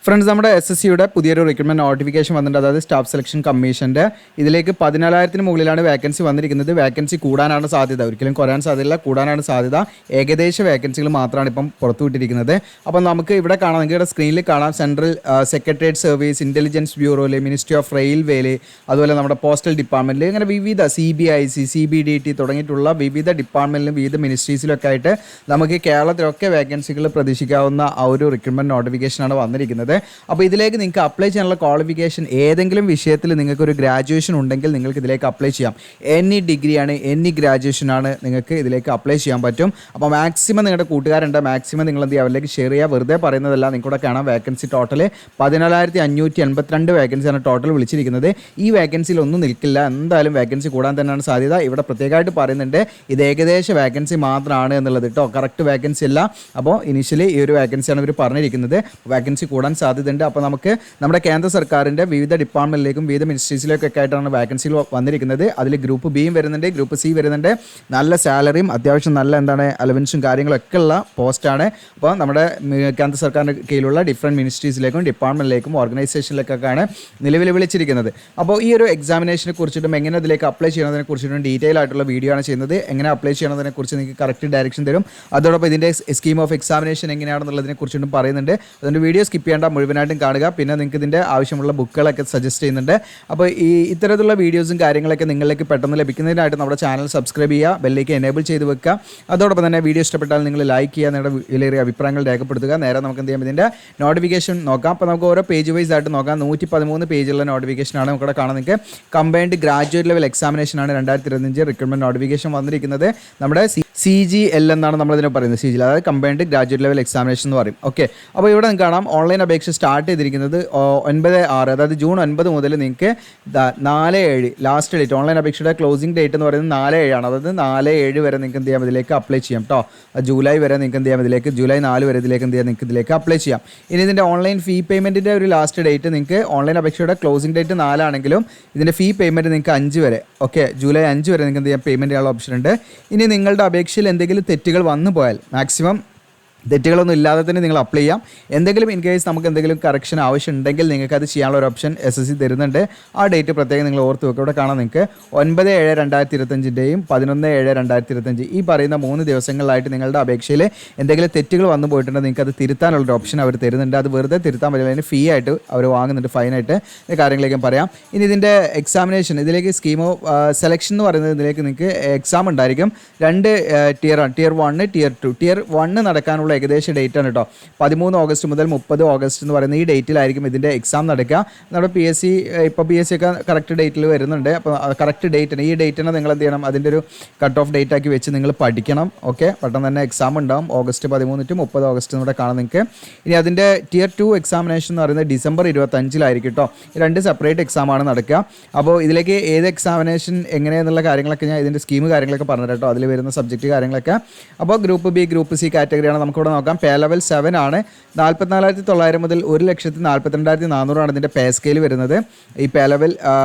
Friends, നമ്മുടെ SSCയുടെ പുതിയൊരു recruitment notification വന്നിട്ടുണ്ട്. അതായത് സ്റ്റാഫ് സെലക്ഷൻ കമ്മീഷൻ്റെ ഇതിലേക്ക് 14,000 മുകളിലാണ് വേക്കൻസി വന്നിരിക്കുന്നത്. വേക്കൻസി കൂടാനാണ് സാധ്യത, ഒരിക്കലും കുറയാൻ സാധ്യതയില്ല, കൂടാനാണ് സാധ്യത. ഏകദേശ വേക്കൻസികൾ മാത്രമാണ് ഇപ്പം പുറത്തുവിട്ടിരിക്കുന്നത്. അപ്പം നമുക്ക് ഇവിടെ കാണാം, നിങ്ങൾക്ക് സ്ക്രീനിൽ കാണാം, സെൻട്രൽ സെക്രട്ടേറിയറ്റ് സർവീസ്, ഇൻ്റലിജൻസ് ബ്യൂറോയിൽ, മിനിസ്ട്രി ഓഫ് റെയിൽവേയിൽ, അതുപോലെ നമ്മുടെ പോസ്റ്റൽ ഡിപ്പാർട്ട്മെൻറ്റിൽ, ഇങ്ങനെ വിവിധ CBIC, CBDT തുടങ്ങിയിട്ടുള്ള വിവിധ ഡിപ്പാർട്ട്മെൻറ്റിലും വിവിധ മിനിസ്ട്രീസിലൊക്കെ ആയിട്ട് നമുക്ക് കേരളത്തിലൊക്കെ വേക്കൻസികൾ പ്രതീക്ഷിക്കാവുന്ന ആ ഒരു റിക്രൂട്ട്മെൻറ്റ് നോട്ടിഫിക്കേഷനാണ് വന്നിരിക്കുന്നത്. അപ്പോൾ ഇതിലേക്ക് നിങ്ങൾക്ക് അപ്ലൈ ചെയ്യാനുള്ള ക്വാളിഫിക്കേഷൻ ഏതെങ്കിലും വിഷയത്തിൽ നിങ്ങൾക്കൊരു ഗ്രാജുവേഷൻ ഉണ്ടെങ്കിൽ നിങ്ങൾക്ക് ഇതിലേക്ക് അപ്ലൈ ചെയ്യാം. എനി ഡിഗ്രിയാണ്, എനി ഗ്രാജുവേഷനാണ്, നിങ്ങൾക്ക് ഇതിലേക്ക് അപ്ലൈ ചെയ്യാൻ പറ്റും. അപ്പോൾ മാക്സിമം നിങ്ങളുടെ കൂട്ടുകാരുണ്ട്, മാക്സിമം നിങ്ങൾ എന്ത് ചെയ്യുക, അവരിലേക്ക് ഷെയർ ചെയ്യുക. വെറുതെ പറയുന്നതല്ല, നിങ്ങൾക്കൂടെ കാണാം വേക്കൻസി ടോട്ടൽ 14,582 വേക്കൻസിയാണ് ടോട്ടൽ വിളിച്ചിരിക്കുന്നത്. ഈ വേക്കൻസിയിൽ ഒന്നും നിൽക്കില്ല, എന്തായാലും വേക്കൻസി കൂടാൻ തന്നെയാണ് സാധ്യത. ഇവിടെ പ്രത്യേകമായിട്ട് പറയുന്നുണ്ട് ഇത് ഏകദേശ വേക്കൻസി മാത്രമാണ് എന്നുള്ളത് കേട്ടോ, കറക്റ്റ് വേക്കൻസി അല്ല. അപ്പോൾ ഇനീഷ്യലി ഈ ഒരു വേക്കൻസിയാണ് ഇവർ പറഞ്ഞിരിക്കുന്നത്. വേക്കൻസി കൂടാൻ സാധ്യതയുണ്ട്. അപ്പോൾ നമുക്ക് നമ്മുടെ കേന്ദ്ര സർക്കാരിൻ്റെ വിവിധ ഡിപ്പാർട്ട്മെൻറ്റിലേക്കും വിവിധ മിനിസ്ട്രീസിലേക്കൊക്കെ ആയിട്ടാണ് വേക്കൻസികൾ വന്നിരിക്കുന്നത്. അതിൽ ഗ്രൂപ്പ് ബിയും വരുന്നുണ്ട്, ഗ്രൂപ്പ് സി വരുന്നുണ്ട്. നല്ല സാലറിയും അത്യാവശ്യം നല്ല അലവൻസും കാര്യങ്ങളൊക്കെ ഉള്ള പോസ്റ്റാണ്. അപ്പോൾ നമ്മുടെ കേന്ദ്ര സർക്കാരിൻ്റെ കീഴിലുള്ള ഡിഫറെൻറ്റ് മിനിസ്ട്രീസിലേക്കും ഡിപ്പാർട്ട്മെൻറ്റിലേക്കും ഓർഗനൈസേഷനിലേക്കൊക്കെയാണ് നിലവിൽ വിളിച്ചിരിക്കുന്നത്. അപ്പോൾ ഈ ഒരു എക്സാമിനേഷനെ കുറിച്ചിട്ടും എങ്ങനെ ഇതിലേക്ക് അപ്ലൈ ചെയ്യുന്നതിനെ കുറിച്ചിട്ടും ഡീറ്റെയിൽ ആയിട്ടുള്ള വീഡിയോ ആണ് ചെയ്യുന്നത്. എങ്ങനെ അപ്ലൈ ചെയ്യണതിനെ കുറിച്ച് നിങ്ങൾക്ക് കറക്റ്റ് ഡയറക്ഷൻ തരും. അതോടൊപ്പം ഇതിൻ്റെ സ്കീം ഓഫ് എക്സാമിനേഷൻ എങ്ങനെയാണെന്നുള്ളതിനെ കുറിച്ചിട്ടും പറയുന്നുണ്ട്. അതുകൊണ്ട് വീഡിയോ സ്കിപ്പ് ചെയ്യേണ്ട, മുഴുവനായിട്ടും കാണുക. പിന്നെ നിങ്ങൾക്ക് ഇതിൻ്റെ ആവശ്യമുള്ള ബുക്കുകളൊക്കെ സജസ്റ്റ് ചെയ്യുന്നുണ്ട്. അപ്പോൾ ഇത്തരത്തിലുള്ള വീഡിയോസും കാര്യങ്ങളൊക്കെ നിങ്ങളിലേക്ക് പെട്ടെന്ന് ലഭിക്കുന്നതിനായിട്ട് നമ്മുടെ ചാനൽ സബ്സ്ക്രൈബ് ചെയ്യുക, ബെല്ലേക്ക് എനേബിൾ ചെയ്ത് വെക്കുക. അതോടൊപ്പം തന്നെ വീഡിയോ ഇഷ്ടപ്പെട്ടാൽ നിങ്ങൾ ലൈക്ക് ചെയ്യുക, നിങ്ങളുടെ വിലയേറിയ അഭിപ്രായങ്ങൾ രേഖപ്പെടുത്തുക. നേരെ നമുക്ക് എന്ത് ചെയ്യാം, ഇതിൻ്റെ നോട്ടിഫിക്കേഷൻ നോക്കാം. അപ്പോൾ നമുക്ക് ഓരോ പേജ് വൈസ് ആയിട്ട് നോക്കാം. 113 പേജുള്ള നോട്ടിഫിക്കേഷനാണ് നമുക്കിവിടെ കാണാൻ. നിങ്ങൾക്ക് കമ്പൈൻഡ് ഗ്രാജുവേറ്റ് ലെവൽ എക്സാമിനേഷനാണ് 2025 റിക്രൂട്ട്മെന്റ് നോട്ടിഫിക്കേഷൻ വന്നിരിക്കുന്നത്. നമ്മുടെ CGL എന്നാണ് നമ്മളിതിനെ പറയുന്നത്. CGL അതായത് കമ്പൈൻഡ് ഗ്രാജുവേറ്റ് ലെവൽ എക്സാമിനേഷൻ എന്ന് പറയും. ഓക്കെ, അപ്പോൾ ഇവിടെ നിങ്ങൾക്ക് കാണാം ഓൺലൈൻ അപേക്ഷ സ്റ്റാർട്ട് ചെയ്തിരിക്കുന്നത് 9/6, അതായത് ജൂൺ 9 മുതൽ നിങ്ങൾക്ക് 4/7 ലാസ്റ്റ് ഡേറ്റ്. ഓൺലൈൻ അപേക്ഷയുടെ ക്ലോസിംഗ് ഡേറ്റ് എന്ന് പറയുന്നത് 4/7 ആണ്. അതായത് 4/7 വരെ നിങ്ങൾക്ക് എന്ത് ചെയ്യാം, ഇതിലേക്ക് അപ്ലൈ ചെയ്യാം കേട്ടോ. ജൂലൈ വരെ നിങ്ങൾക്ക് എന്ത് ചെയ്യാം, ഇതിലേക്ക് ജൂലൈ 4 വരെ ഇതിലേക്ക് എന്ത് ചെയ്യാം, നിങ്ങൾക്ക് ഇതിലേക്ക് അപ്ലൈ ചെയ്യാം. ഇനി ഇതിൻ്റെ ഓൺലൈൻ ഫീ പേയ്മെൻറ്റിൻ്റെ ഒരു ലാസ്റ്റ് ഡേറ്റ് നിങ്ങൾക്ക് ഓൺലൈൻ അപേക്ഷയുടെ ക്ലോസിംഗ് ഡേറ്റ് 4 ആണെങ്കിലും ഇതിൻ്റെ ഫീ പേയ്മെൻറ്റ് നിങ്ങൾക്ക് 5 വരെ, ഓക്കെ, ജൂലൈ 5 വരെ നിങ്ങൾക്ക് എന്ത് ചെയ്യാം, പേയ്മെൻറ്റ് ചെയ്യാനുള്ള ഓപ്ഷൻ ഉണ്ട്. ഇനി നിങ്ങളുടെ അപേക്ഷയിൽ എന്തെങ്കിലും തെറ്റുകൾ വന്നു പോയാൽ, മാക്സിമം തെറ്റുകളൊന്നും ഇല്ലാതെ തന്നെ നിങ്ങൾ അപ്ലൈ ചെയ്യാം. എന്തെങ്കിലും ഇൻ കേസ് നമുക്ക് എന്തെങ്കിലും കറക്ഷൻ ആവശ്യമുണ്ടെങ്കിൽ നിങ്ങൾക്ക് അത് ചെയ്യാനുള്ള ഒരു ഓപ്ഷൻ SSC തരുന്നുണ്ട്. ആ ഡേറ്റ് പ്രത്യേകം നിങ്ങൾ ഓർത്ത് വെക്കുക. ഇവിടെ കാണാം നിങ്ങൾക്ക് 9/7/2025 11/7/2025 ഈ പറയുന്ന 3 ദിവസങ്ങളിലായിട്ട് നിങ്ങളുടെ അപേക്ഷയിൽ എന്തെങ്കിലും തെറ്റുകൾ വന്നു പോയിട്ടുണ്ടെങ്കിൽ നിങ്ങൾക്ക് അത് തിരുത്താനുള്ളൊരു ഓപ്ഷൻ അവർ തരുന്നുണ്ട്. അത് വെറുതെ തിരുത്താൻ പറ്റില്ല, അതിന് ഫീ ആയിട്ട് അവർ വാങ്ങുന്നുണ്ട്, ഫൈനായിട്ട്. കാര്യങ്ങളിലേക്കും പറയാം. ഇനി ഇതിൻ്റെ എക്സാമിനേഷൻ, ഇതിലേക്ക് സ്കീം ഓഫ് സെലക്ഷൻ എന്ന് പറയുന്നത്, ഇതിലേക്ക് നിങ്ങൾക്ക് എക്സാം ഉണ്ടായിരിക്കും. 2 ടിയറാണ്, Tier 1, Tier 2. Tier 1 നടക്കാനുള്ള ഏകദേശം ഡേറ്റ് ആണ് കേട്ടോ. 13 ഓഗസ്റ്റ് മുതൽ 30 ഓഗസ്റ്റ് എന്ന് പറയുന്ന ഈ ഡേറ്റിലായിരിക്കും ഇതിൻ്റെ എക്സാം നടക്കുക. നമ്മുടെ PSC ഇപ്പോൾ PSC ഒക്കെ കറക്റ്റ് ഡേറ്റിൽ വരുന്നുണ്ട്. അപ്പോൾ കറക്റ്റ് ഡേറ്റിന്, ഈ ഡേറ്റിനെ നിങ്ങൾ എന്ത് ചെയ്യണം, അതിൻ്റെ ഒരു കട്ട് ഓഫ് ഡേറ്റ് ആക്കി വെച്ച് നിങ്ങൾ പഠിക്കണം. ഓക്കെ, പെട്ടെന്ന് തന്നെ എക്സാം ഉണ്ടാവും. ഓഗസ്റ്റ് 13 to 30 ഓഗസ്റ്റ് ഇവിടെ കാണാം നിങ്ങൾക്ക്. ഇനി അതിൻ്റെ Tier 2 എക്സാമിനേഷൻ എന്ന് പറയുന്നത് ഡിസംബർ 25 കേട്ടോ. ഈ 2 സെപ്പറേറ്റ് എക്സാമാണ് നടക്കുക. അപ്പോൾ ഇതിലേക്ക് ഏത് എക്സാമിനേഷൻ എങ്ങനെയെന്നുള്ള കാര്യങ്ങളൊക്കെ ഞാൻ ഇതിൻ്റെ സ്കീം കാര്യങ്ങളൊക്കെ പറഞ്ഞു കേട്ടോ, അതിൽ വരുന്ന സബ്ജക്റ്റ് കാര്യങ്ങളൊക്കെ. അപ്പോൾ ഗ്രൂപ്പ് ബി, ഗ്രൂപ്പ് സി കാറ്റഗറിയാണ് നമുക്കിവിടെ നോക്കാം. പേ ലെവൽ 7 ആണ്. 44,900 മുതൽ 1,42,400 ആണ് ഇതിൻ്റെ പേ സ്കെയിൽ വരുന്നത്. ഈ പേ ലെവൽ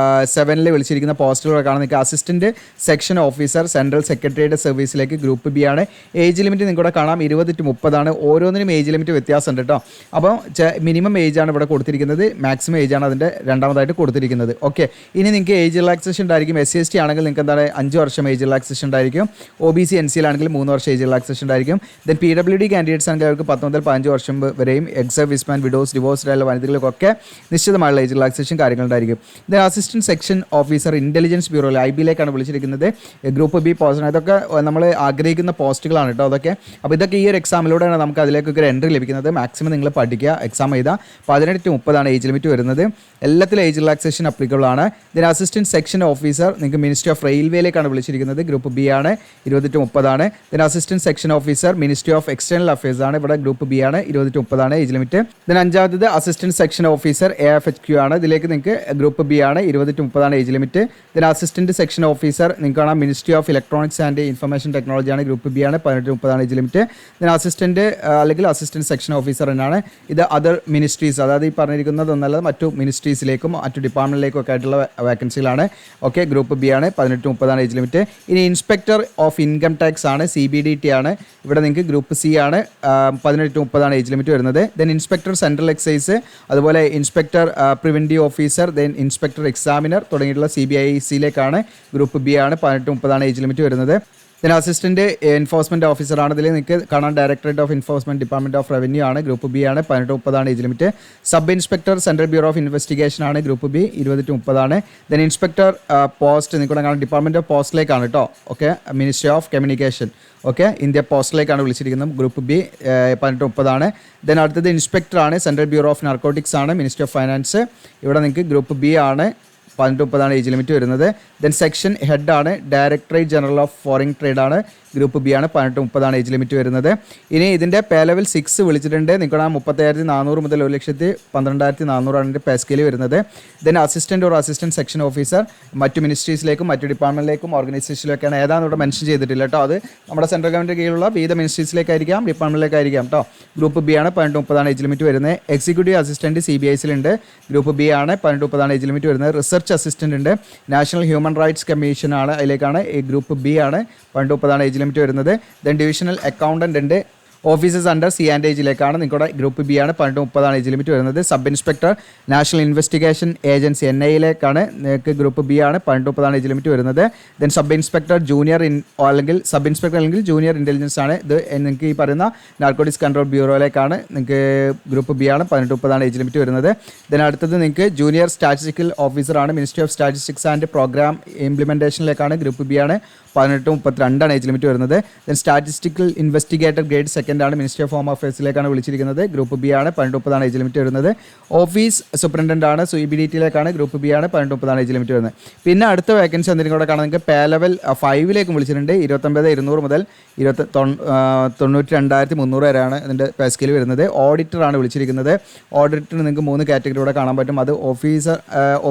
7 വിളിച്ചിരിക്കുന്ന പോസ്റ്റുകളൊക്കെ കാണാൻ നിങ്ങൾക്ക് assistant section officer central secretariat സർവീസിലേക്ക് ഗ്രൂപ്പ് ബി ആണ്. ഏജ് ലിമിറ്റ് നിങ്ങൾക്കിവിടെ കാണാം 20 to 30 ആണ്. ഓരോന്നിനും ഏജ് ലിമിറ്റ് വ്യത്യാസമുണ്ട് കേട്ടോ. അപ്പോൾ മിനിമം ഏജ് ആണ് ഇവിടെ കൊടുത്തിരിക്കുന്നത്, മാക്സിമം ഏജ് ആണ് അതിൻ്റെ രണ്ടാമതായിട്ട് കൊടുത്തിരിക്കുന്നത്. ഓക്കെ, ഇനി നിങ്ങൾക്ക് ഏജ് റിലാക്സേഷൻ ഉണ്ടായിരിക്കും. SC/ST ആണെങ്കിൽ നിങ്ങൾക്ക് എന്താണ് 5 വർഷം ഏജ് റിലാക്സേഷൻ ഉണ്ടായിരിക്കും. OBC NCL ആണെങ്കിൽ 3 വർഷം ഏജ് റിലാക്സേഷൻ ഉണ്ടായിരിക്കും. ദെൻ PWD കാൻഡിഡേറ്റ്സ് ആണെങ്കിൽ അവർക്ക് 10 മുതൽ 15 വർഷം വരെയും, എക്സ് സർവീസ്മാൻ, വിഡോസ്, ഡിവോഴ്സ്ഡ് ആയുള്ള വനിതകൾക്കൊക്കെ നിശ്ചിതമായുള്ള ഏജ് റിലാക്സേഷൻ കാര്യങ്ങളുണ്ടായിരിക്കും. ഇത് അസിസ്റ്റന്റ് സെക്ഷൻ ഓഫീസർ ഇന്റലിജൻസ് ബ്യൂറോയിൽ IB-ലേക്കാണ് വിളിച്ചിരിക്കുന്നത്. ഗ്രൂപ്പ് ബി പോസ്റ്റ്, ഇതൊക്കെ നമ്മൾ ആഗ്രഹിക്കുന്ന പോസ്റ്റുകളാണ് കേട്ടോ അതൊക്കെ. അപ്പോൾ ഇതൊക്കെ ഈ ഒരു എക്സാമിലൂടെയാണ് നമുക്ക് അതിലേക്കൊക്കെ ഒരു എൻട്രി ലഭിക്കുന്നത്. മാക്സിമം നിങ്ങൾ പഠിക്കുക, എക്സാം ചെയ്താൽ 18 to 30 ആണ് ഏജ് ലിമിറ്റ് വരുന്നത്. എല്ലാത്തിലും ഏജ് റിലാക്സേഷൻ അപ്ലിക്കബിൾ ആണ്. ഇതിന് അസിസ്റ്റന്റ് സെക്ഷൻ ഓഫീസർ നിങ്ങൾക്ക് മിനിസ്ട്രി ഓഫ് റെയിൽവേയിലേക്കാണ് വിളിച്ചിരിക്കുന്നത്. ഗ്രൂപ്പ് ബി ആണ്, 20 to 30 ആണ്. ഇതിന് assistant section officer ministry of external affairs ആണ്. ഇവിടെ ഗ്രൂപ്പ് ബി ആണ്, 20 to 30 ആണ് ഏജ് ലിമിറ്റ്. ഇതിന് 5ാമത് അസിസ്റ്റന്റ് സെക്ഷൻ ഓഫീസർ AFHQ ആണ്. ഇതിലേക്ക് നിങ്ങൾക്ക് ഗ്രൂപ്പ് ബി ആണ്, 20 to 30 ആണ് ഏജ് ലിമിറ്റ്. ഇതിന് അസിസ്റ്റന്റ് സെക്ഷൻ ഓഫീസർ നിങ്ങൾക്ക് കാണാം ministry of electronics and information technology ആണ്. ഗ്രൂപ്പ് ബി ആണ്, 18 to 30 ആണ് ഏജ് ലിമിറ്റ്. ഇതിന് അസിസ്റ്റന്റ് അല്ലെങ്കിൽ അസിസ്റ്റന്റ് സെക്ഷൻ ഓഫീസർ എന്നാണ്. ഇത് അതർ മിനിസ്ട്രീസ്, അതായത് ഈ പറഞ്ഞിരിക്കുന്നതൊന്നല്ല മറ്റു മിനിസ്ട്രീസിലേക്കും മറ്റു ഡിപ്പാർട്ട്മെന്റിലേക്കും ഒക്കെ ആയിട്ടുള്ള വേക്കൻസികളാണ്. ഓക്കെ, ഗ്രൂപ്പ് ബി ആണ്, 18 to 30 ആണ് ഏജ് ലിമിറ്റ്. ഇനി ഇൻസ്പെക്ടർ ഓഫ് ഇൻകം ടാക്സ് ആണ്, CBDT ആണ്. ഇവിടെ നിങ്ങൾക്ക് ഗ്രൂപ്പ് സി ആണ്, 18 to 30 ഏജ് ലിമിറ്റ് വരുന്നത്. ദെൻ ഇൻസ്പെക്ടർ സെൻട്രൽ എക്സൈസ്, അതുപോലെ inspector preventive officer, then inspector examiner തുടങ്ങിയിട്ടുള്ള CBICയിലേക്കാണ്. ഗ്രൂപ്പ് ബി ആണ്. 18 to 30 ഏജ് ലിമിറ്റ് വരുന്നത്. ദെൻ അസിസ്റ്റൻറ്റ് എൻഫോഴ്സ്മെൻറ്റ് ഓഫീസറാണ്. ഇതിൽ നിങ്ങൾക്ക് കാണാൻ directorate of enforcement department of revenue ആണ്. ഗ്രൂപ്പ് ബി ആണ്. 18 to 30 age limit. Sub inspector central bureau of investigation ആണ്. Group B 20 to 30. Then inspector post നിങ്ങൾക്ക് കാണാൻ ഡിപ്പാർട്ട്മെൻറ്റ് ഓഫ് പോസ്റ്റിലേക്കാണ് കേട്ടോ. Okay, ministry of communication. Okay, India പോസ്റ്റിലേക്കാണ് വിളിച്ചിരിക്കുന്നത്. Group B 18 to 30. Then അടുത്തത് ഇൻസ്പെക്ടറാണ്. സെൻട്രൽ ബ്യൂറോ ഓഫ് നാർക്കോട്ടിക്സ് ആണ്. Ministry of finance. ഇവിടെ നിങ്ങൾക്ക് ഗ്രൂപ്പ് ബി ആണ്. 18 to 30 ഏജ് ലിമിറ്റ് വരുന്നത്. ദെൻ സെക്ഷൻ ഹെഡാണ്. Directorate general of foreign trade ആണ്. ഗ്രൂപ്പ് ബി ആണ്. 18 to 30 ഏജ് ലിമിറ്റ് വരുന്നത്. ഇനി ഇതിൻ്റെ പേ ലെവൽ 6 വിളിച്ചിട്ടുണ്ട്. നിങ്ങളുടെ 30,400 മുതൽ 1,12,400 ആണ് പേ സ്കെയിൽ വരുന്നത്. Then assistant or assistant section officer മറ്റു മിനിസ്ട്രീസിലേക്കും മറ്റു ഡിപ്പാർട്ട്മെൻറ്റിലേക്കും ഓർഗനൈസേഷനിലേക്കാണ്. ഏതാണെന്ന് ഇവിടെ മെൻഷൻ ചെയ്തിട്ടില്ല കേട്ടോ. അത് നമ്മുടെ സെൻട്രൽ ഗവൺമെൻറ് കീഴിലുള്ള വിവിധ മിനിസ്ട്രീസിലേക്കായിരിക്കാം, ഡിപ്പാർട്ട്മെൻറ്റിലേക്കായിരിക്കാം കേട്ടോ. ഗ്രൂപ്പ് ബി ആണ്. 18 to 30 ഏജ് ലിമിറ്റ് വരുന്നത്. എക്സിക്യൂട്ടീവ് അസിസ്റ്റൻറ്റ് CBICയിലുണ്ട്. ഗ്രൂപ്പ് ബി ആണ്. 18 to 30 ഏജ് ലിമിറ്റ് വരുന്നത്. റിസർച്ച് അസിസ്റ്റൻ്റ് ഉണ്ട്. നാഷണൽ ഹ്യൂമൻ റൈറ്റ്സ് കമ്മീഷൻ ആണ്. അതിലേക്കാണ്. ഈ ഗ്രൂപ്പ് ബി ആണ്. 18 to 30 ഏജ് ലിമിറ്റ് വരുന്നത്. ദെൻ ഡിവിഷണൽ അക്കൗണ്ടൻ്റ് ഉണ്ട്. ഓഫീസേഴ്സ് അണ്ടർ C&AGയിലേക്കാണ്. നിങ്ങളുടെ ഗ്രൂപ്പ് ബി ആണ്. 18 to 30 ഏജ് ലിമിറ്റ് വരുന്നത്. Sub inspector national investigation agency NIAയിലേക്കാണ്. നിങ്ങൾക്ക് ഗ്രൂപ്പ് ബി ആണ്. 18 to 30 ഏജ് ലിമിറ്റ് വരുന്നത്. ദെൻ സബ് ഇൻസ്പെക്ടർ ജൂനിയർ അല്ലെങ്കിൽ സബ് ഇൻസ്പെക്ടർ അല്ലെങ്കിൽ ജൂനിയർ ഇൻ്റലിജൻസ് ആണ്. ഇത് നിങ്ങൾക്ക് ഈ പറയുന്ന നാർക്കോട്ടിക്സ് കൺട്രോൾ ബ്യൂറോയിലേക്കാണ്. നിങ്ങൾക്ക് ഗ്രൂപ്പ് ബി ആണ്. 18 to 30 ഏജ് ലിമിറ്റ് വരുന്നത്. ദെൻ അടുത്തത് നിങ്ങൾക്ക് ജൂനിയർ സ്റ്റാറ്റിസ്റ്റിക്കൽ ഓഫീസറാണ്. Ministry of statistics and programme ഇംപ്ലിമെൻറ്റേഷനിലേക്കാണ്. ഗ്രൂപ്പ് ബി ആണ്. 18 to 32 ഏജ് ലിമിറ്റ് വരുന്നത്. Then statistical investigator grade second ആണ്. മിനിസ്ട്രി ഓഫ് ഹോം അഫയേഴ്സിലേക്കാണ് വിളിച്ചിരിക്കുന്നത്. ഗ്രൂപ്പ് ബി ആണ്. 18 to 30 ഏജ് ലിമിറ്റ് വരുന്നത്. ഓഫീസ് സൂപ്രണ്ടൻ്റ് ആണ്. CBDTയിലേക്കാണ്. ഗ്രൂപ്പ് ബി ആണ്. 18 to 30 ഏജ് ലിമിറ്റ് വരുന്നത്. പിന്നെ അടുത്ത വേക്കൻസി എന്തെങ്കിലും കൂടെ കാണാൻ നിങ്ങൾക്ക് പേ ലെവൽ 5ലേക്ക് വിളിച്ചിട്ടുണ്ട്. 29,200 മുതൽ 92,300 വരെയാണ് ഇതിൻ്റെ പേ സ്കെയിൽ വരുന്നത്. ഓഡിറ്ററാണ് വിളിച്ചിരിക്കുന്നത്. ഓഡിറ്റർ നിങ്ങൾക്ക് 3 കാറ്റഗറിയോടെ കാണാൻ പറ്റും. അത്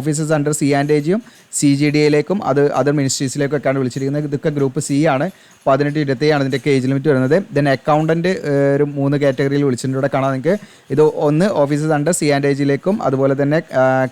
ഓഫീസേഴ്സ് അണ്ടർ C&AGയും CGDയിലേക്കും അത് അതർ മിനിസ്ട്രീസിലേക്കും ഒക്കെയാണ് വിളിച്ചിരിക്കുന്നത്. ഇതൊക്കെ ഗ്രൂപ്പ് സി ആണ്. 18 to 27 ആണ് ഇതിൻ്റെയൊക്കെ ഏജ് ലിമിറ്റ് വരുന്നത്. ദെൻ അക്കൗണ്ടൻറ്റ് ഒരു 3 കാറ്റഗറിയിൽ വിളിച്ചിട്ടുണ്ട്. ഇവിടെ കാണാൻ നിങ്ങൾക്ക് ഇത് ഒന്ന് ഓഫീസേഴ്സ് അണ്ടർ C&AGയിലേക്കും അതുപോലെ തന്നെ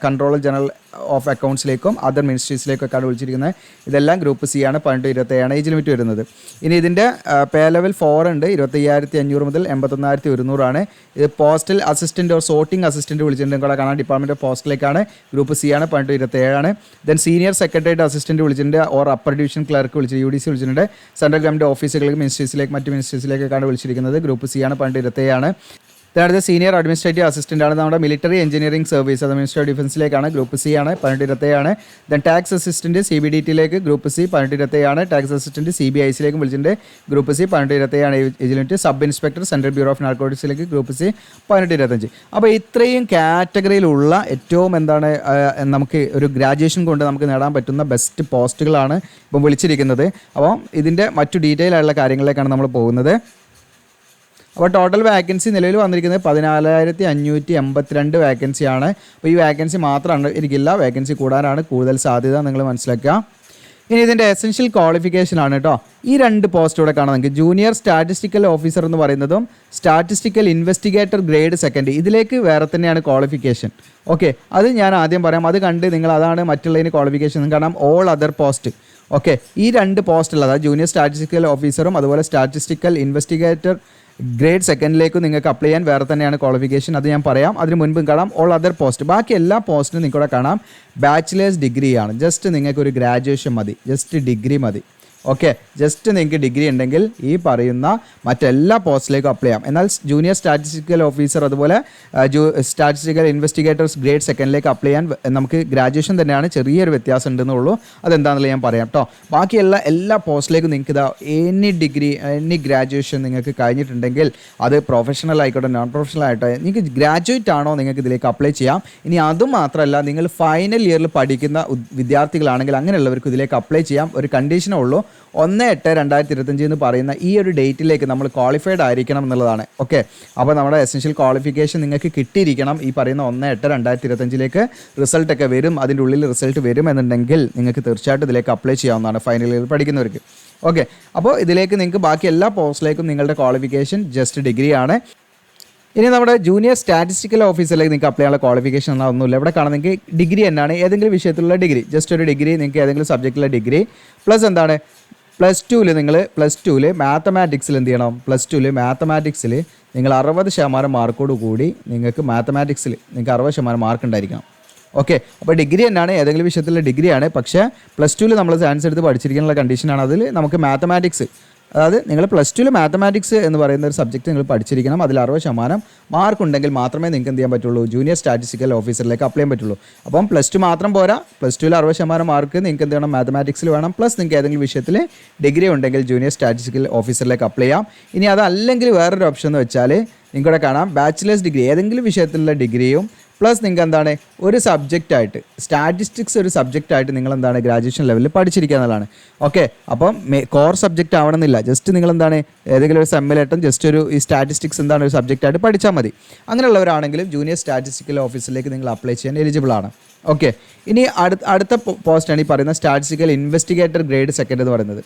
കൺട്രോളർ ജനറൽ ഓഫ് അക്കൗണ്ട്സിലേക്കും അതർ മിനിസ്ട്രീസിലേക്കും ഒക്കെയാണ് വിളിച്ചിരിക്കുന്നത്. ഇതെല്ലാം ഗ്രൂപ്പ് സി ആണ്. 18 to 27 ഏജ് ലിമിറ്റ് വരുന്നത്. ഇനി ഇതിൻ്റെ പേ ലെവൽ 4 ഉണ്ട്. 25,500 മുതൽ 81,100 ആണ്. ഇത് postal assistant or sorting assistant വിളിച്ചിട്ടുണ്ട്. ഇവിടെ കാണാൻ ഡിപ്പാർട്ട്മെൻറ്റ് ഓഫ് പോസ്റ്റിലേക്കാണ്. ഗ്രൂപ്പ് സി ആണ്. 18 to 27 ആണ്. ദെൻ സീനിയർ സെക്രട്ടേറിയറ്റ് അസിസ്റ്റൻറ്റ് വിളിച്ചിട്ടുണ്ട്. ഓർ അപ്പർ ഡിവിഷൻ ക്ലർക്ക് വിളിച്ചിട്ടുണ്ട്. UDC വിളിച്ചിട്ടുണ്ട്. സെൻട്രൽ ഗവൺമെൻറ് ഓഫീസുകൾക്ക് മിനിസ്ട്രീസിലേക്ക് മറ്റ് മിനിസ്ട്രീസിലേക്കാണ് വിളിച്ചിരിക്കുന്നത്. ഗ്രൂപ്പ് സി ആണ്. 18 to 27 ആണ്. അടുത്ത സീനിയർ അഡ്മിനിസ്ട്രേറ്റീവ് അസിസ്റ്റൻ്റ് ആണ്. നമ്മുടെ മിലിറ്ററി എഞ്ചിനീയറിംഗ് സർവീസ് അത് മിനിസ്ട്രി ഓഫ് ഡിഫൻസിലേക്കാണ്. ഗ്രൂപ്പ് സി ആണ്. 18 to 27 ആണ്. ദെൻ ടാക്സ് അസിസ്റ്റൻറ്റ് CBDTയിലേക്ക് ഗ്രൂപ്പ് സി 18 to 27 ആണ്. ടാക്സ് അസിസ്റ്റൻറ്റ് CBICയിലേക്കും വിളിച്ചിട്ടുണ്ട്. ഗ്രൂപ്പ് സി 18 to 27 ആണ് age limit. Sub inspector central bureau of നാർക്കോട്ടിക്സിലേക്ക് ഗ്രൂപ്പ് സി 18 to 25. അപ്പോൾ ഇത്രയും കാറ്റഗറിയിലുള്ള ഏറ്റവും എന്താണ് നമുക്ക് ഒരു ഗ്രാജുവേഷൻ കൊണ്ട് നമുക്ക് നേടാൻ പറ്റുന്ന ബെസ്റ്റ് പോസ്റ്റുകളാണ് ഇപ്പം വിളിച്ചിരിക്കുന്നത്. അപ്പോൾ ഇതിൻ്റെ മറ്റു ഡീറ്റെയിൽ ആയിട്ടുള്ള കാര്യങ്ങളിലേക്കാണ് നമ്മൾ പോകുന്നത്. അപ്പോൾ ടോട്ടൽ വാക്കൻസി നിലവിൽ വന്നിരിക്കുന്നത് 14,582 വാക്കൻസിയാണ്. അപ്പോൾ ഈ വാക്കൻസി മാത്രമാണ് ഇരിക്കില്ല, വാക്കൻസി കൂടാനാണ് കൂടുതൽ സാധ്യത, നിങ്ങൾ മനസ്സിലാക്കുക. ഇനി ഇതിൻ്റെ എസെൻഷ്യൽ ക്വാളിഫിക്കേഷൻ ആണ് കേട്ടോ. ഈ 2 പോസ്റ്റ് ഇവിടെ കാണാം നിങ്ങൾക്ക്. ജൂനിയർ സ്റ്റാറ്റിസ്റ്റിക്കൽ ഓഫീസർ എന്ന് പറയുന്നതും സ്റ്റാറ്റിസ്റ്റിക്കൽ ഇൻവെസ്റ്റിഗേറ്റർ ഗ്രേഡ് സെക്കൻഡ്, ഇതിലേക്ക് വേറെ തന്നെയാണ് ക്വാളിഫിക്കേഷൻ. ഓക്കെ, അത് ഞാൻ ആദ്യം പറയാം. അത് കണ്ട് നിങ്ങൾ അതാണ് മറ്റുള്ളതിന് ക്വാളിഫിക്കേഷൻ കാരണം ഓൾ അതർ പോസ്റ്റ്. ഓക്കെ, ഈ 2 പോസ്റ്റുള്ളത് ജൂനിയർ സ്റ്റാറ്റിസ്റ്റിക്കൽ ഓഫീസറും അതുപോലെ സ്റ്റാറ്റിസ്റ്റിക്കൽ ഇൻവെസ്റ്റിഗേറ്റർ ഗ്രേഡ് സെക്കൻഡിലേക്ക് നിങ്ങൾക്ക് അപ്ലൈ ചെയ്യാൻ വേറെ തന്നെയാണ് ക്വാളിഫിക്കേഷൻ. അത് ഞാൻ പറയാം. അതിന് മുൻപും കാണാം ഓൾ അതർ പോസ്റ്റ്. ബാക്കി എല്ലാ പോസ്റ്റിനും നിങ്ങൾക്കൂടെ കാണാം ബാച്ചിലേഴ്സ് ഡിഗ്രിയാണ്. ജസ്റ്റ് നിങ്ങൾക്കൊരു ഗ്രാജുവേഷൻ മതി, ജസ്റ്റ് ഡിഗ്രി മതി. ഓക്കെ, ജസ്റ്റ് നിങ്ങൾക്ക് ഡിഗ്രി ഉണ്ടെങ്കിൽ ഈ പറയുന്ന മറ്റെല്ലാ പോസ്റ്റിലേക്കും അപ്ലൈ ചെയ്യാം. എന്നാൽ ജൂനിയർ സ്റ്റാറ്റിസ്റ്റിക്കൽ ഓഫീസർ അതുപോലെ സ്റ്റാറ്റിസ്റ്റിക്കൽ ഇൻവെസ്റ്റിഗേറ്റേഴ്സ് ഗ്രേഡ് സെക്കൻഡിലേക്ക് അപ്ലൈ ചെയ്യാൻ നമുക്ക് ഗ്രാജുവേഷൻ തന്നെയാണ്, ചെറിയൊരു വ്യത്യാസം ഉണ്ടെന്നുള്ളൂ. അതെന്താണെന്നുള്ളത് ഞാൻ പറയാം കേട്ടോ. ബാക്കിയുള്ള എല്ലാ പോസ്റ്റിലേക്കും നിങ്ങൾക്ക് ഇതാ എനി ഡിഗ്രി എനി ഗ്രാജുവേഷൻ നിങ്ങൾക്ക് കഴിഞ്ഞിട്ടുണ്ടെങ്കിൽ അത് പ്രൊഫഷണൽ ആയിക്കോട്ടെ നോൺ പ്രൊഫഷണൽ ആയിട്ടോ നിങ്ങൾക്ക് ഗ്രാജുവേറ്റ് ആണോ നിങ്ങൾക്ക് ഇതിലേക്ക് അപ്ലൈ ചെയ്യാം. ഇനി അതുമാത്രമല്ല നിങ്ങൾ ഫൈനൽ ഇയറിൽ പഠിക്കുന്ന വിദ്യാർത്ഥികളാണെങ്കിൽ അങ്ങനെയുള്ളവർക്ക് ഇതിലേക്ക് അപ്ലൈ ചെയ്യാം. ഒരു കണ്ടീഷനേ ഉള്ളൂ, 1/8/2025 എന്ന് പറയുന്ന ഈ ഒരു ഡേറ്റിലേക്ക് നമ്മൾ ക്വാളിഫൈഡ് ആയിരിക്കണം എന്നുള്ളതാണ്. ഓക്കെ, അപ്പോൾ നമ്മുടെ എസെൻഷ്യൽ ക്വാളിഫിക്കേഷൻ നിങ്ങൾക്ക് കിട്ടിയിരിക്കണം. ഈ പറയുന്ന 1/8/2025 റിസൾട്ടൊക്കെ വരും, അതിൻ്റെ ഉള്ളിൽ റിസൾട്ട് വരും എന്നുണ്ടെങ്കിൽ നിങ്ങൾക്ക് തീർച്ചയായിട്ടും ഇതിലേക്ക് അപ്ലൈ ചെയ്യാവുന്നതാണ് ഫൈനൽ ഇയർ പഠിക്കുന്നവർക്ക്. ഓക്കെ, അപ്പോൾ ഇതിലേക്ക് നിങ്ങൾക്ക് ബാക്കി എല്ലാ പോസ്റ്റിലേക്കും നിങ്ങളുടെ ക്വാളിഫിക്കേഷൻ ജസ്റ്റ് ഡിഗ്രിയാണ്. ഇനി നമ്മുടെ ജൂനിയർ സ്റ്റാറ്റിസ്റ്റിക്കൽ ഓഫീസറിലേക്ക് നിങ്ങൾക്ക് അപ്ലൈ ചെയ്യാനുള്ള ക്വാളിഫിക്കേഷൻ എന്നാൽ ഒന്നുമില്ല. ഇവിടെ കാണാൻ നിങ്ങൾക്ക് ഡിഗ്രി എന്നാണ്, ഏതെങ്കിലും വിഷയത്തിലുള്ള ഡിഗ്രി, ജസ്റ്റ് ഒരു ഡിഗ്രി, നിങ്ങൾക്ക് ഏതെങ്കിലും സബ്ജക്റ്റിലുള്ള ഡിഗ്രി പ്ലസ് എന്താണ് പ്ലസ് ടുവിൽ മാത്തമാറ്റിക്സിൽ എന്ത് ചെയ്യണം? പ്ലസ് ടുവിൽ മാത്തമാറ്റിക്സിൽ നിങ്ങൾ 60% മാർക്കോട് കൂടി നിങ്ങൾക്ക് മാത്തമാറ്റിക്സിൽ നിങ്ങൾക്ക് 60% മാർക്ക് ഉണ്ടായിരിക്കണം. ഓക്കെ, അപ്പോൾ ഡിഗ്രി തന്നെയാണ്, ഏതെങ്കിലും വിഷയത്തിലുള്ള ഡിഗ്രിയാണ്. പക്ഷേ പ്ലസ് ടുവിൽ നമ്മൾ സയൻസ് എടുത്ത് പഠിച്ചിരിക്കാനുള്ള കണ്ടീഷനാണ്. അതിൽ നമുക്ക് മാത്തമാറ്റിക്സ്, അതായത് നിങ്ങൾ പ്ലസ് ടുവിൽ മാത്തമാറ്റിക്സ് എന്ന് പറയുന്ന ഒരു സബ്ജക്റ്റ് നിങ്ങൾ പഠിച്ചിരിക്കണം. അതിൽ 60% മാർക്ക് ഉണ്ടെങ്കിൽ മാത്രമേ നിങ്ങൾക്ക് എന്ത് ചെയ്യാൻ പറ്റുള്ളൂ? ജൂനിയർ സ്റ്റാറ്റിസ്റ്റിക്കൽ ഓഫീസറിലേക്ക് അപ്ലൈ ചെയ്യാൻ പറ്റുള്ളൂ. അപ്പം പ്ലസ് ടു മാത്രം പോരാ, പ്ലസ് ടുവിൽ 60% മാർക്ക് നിങ്ങൾക്ക് എന്ത് ചെയ്യണം? മാത്തമാറ്റിക്സിൽ വേണം. പ്ലസ് നിങ്ങൾക്ക് ഏതെങ്കിലും വിഷയത്തിൽ ഡിഗ്രി ഉണ്ടെങ്കിൽ ജൂനിയർ സ്റ്റാറ്റിസ്റ്റിക്കൽ ഓഫീസറിലേക്ക് അപ്ലൈ ചെയ്യാം. ഇനി അതല്ലെങ്കിൽ വേറൊരു ഓപ്ഷൻ എന്ന് വെച്ചാൽ നിങ്ങൾക്കിവിടെ കാണാം, ബാച്ചിലേഴ്സ് ഡിഗ്രി, ഏതെങ്കിലും വിഷയത്തിലുള്ള ഡിഗ്രിയും പ്ലസ് നിങ്ങൾക്ക് എന്താണ് ഒരു സബ്ജക്റ്റായിട്ട് സ്റ്റാറ്റിസ്റ്റിക്സ് ഒരു സബ്ജക്റ്റായിട്ട് നിങ്ങൾ എന്താണ് ഗ്രാജുവേഷൻ ലെവലിൽ പഠിച്ചിരിക്കുക എന്നുള്ളതാണ്. ഓക്കെ, അപ്പം കോർ സബ്ജക്റ്റ് ആവണമെന്നില്ല, ജസ്റ്റ് നിങ്ങൾ എന്താണ് ഏതെങ്കിലും ഒരു സെമ്മിലേട്ടം ജസ്റ്റ് ഒരു ഈ സ്റ്റാറ്റിസ്റ്റിക്സ് എന്താണ് ഒരു സബ്ജക്റ്റായിട്ട് പഠിച്ചാൽ മതി. അങ്ങനെയുള്ളവരാണെങ്കിലും ജൂനിയർ സ്റ്റാറ്റിസ്റ്റിക്കൽ ഓഫീസിലേക്ക് നിങ്ങൾ അപ്ലൈ ചെയ്യാൻ എലിജിബിൾ ആണ്. ഓക്കെ, ഇനി അടുത്ത പോസ്റ്റാണ് ഈ പറയുന്ന സ്റ്റാറ്റിസ്റ്റിക്കൽ ഇൻവെസ്റ്റിഗേറ്റർ ഗ്രേഡ് സെക്കൻഡ് എന്ന് പറയുന്നത്.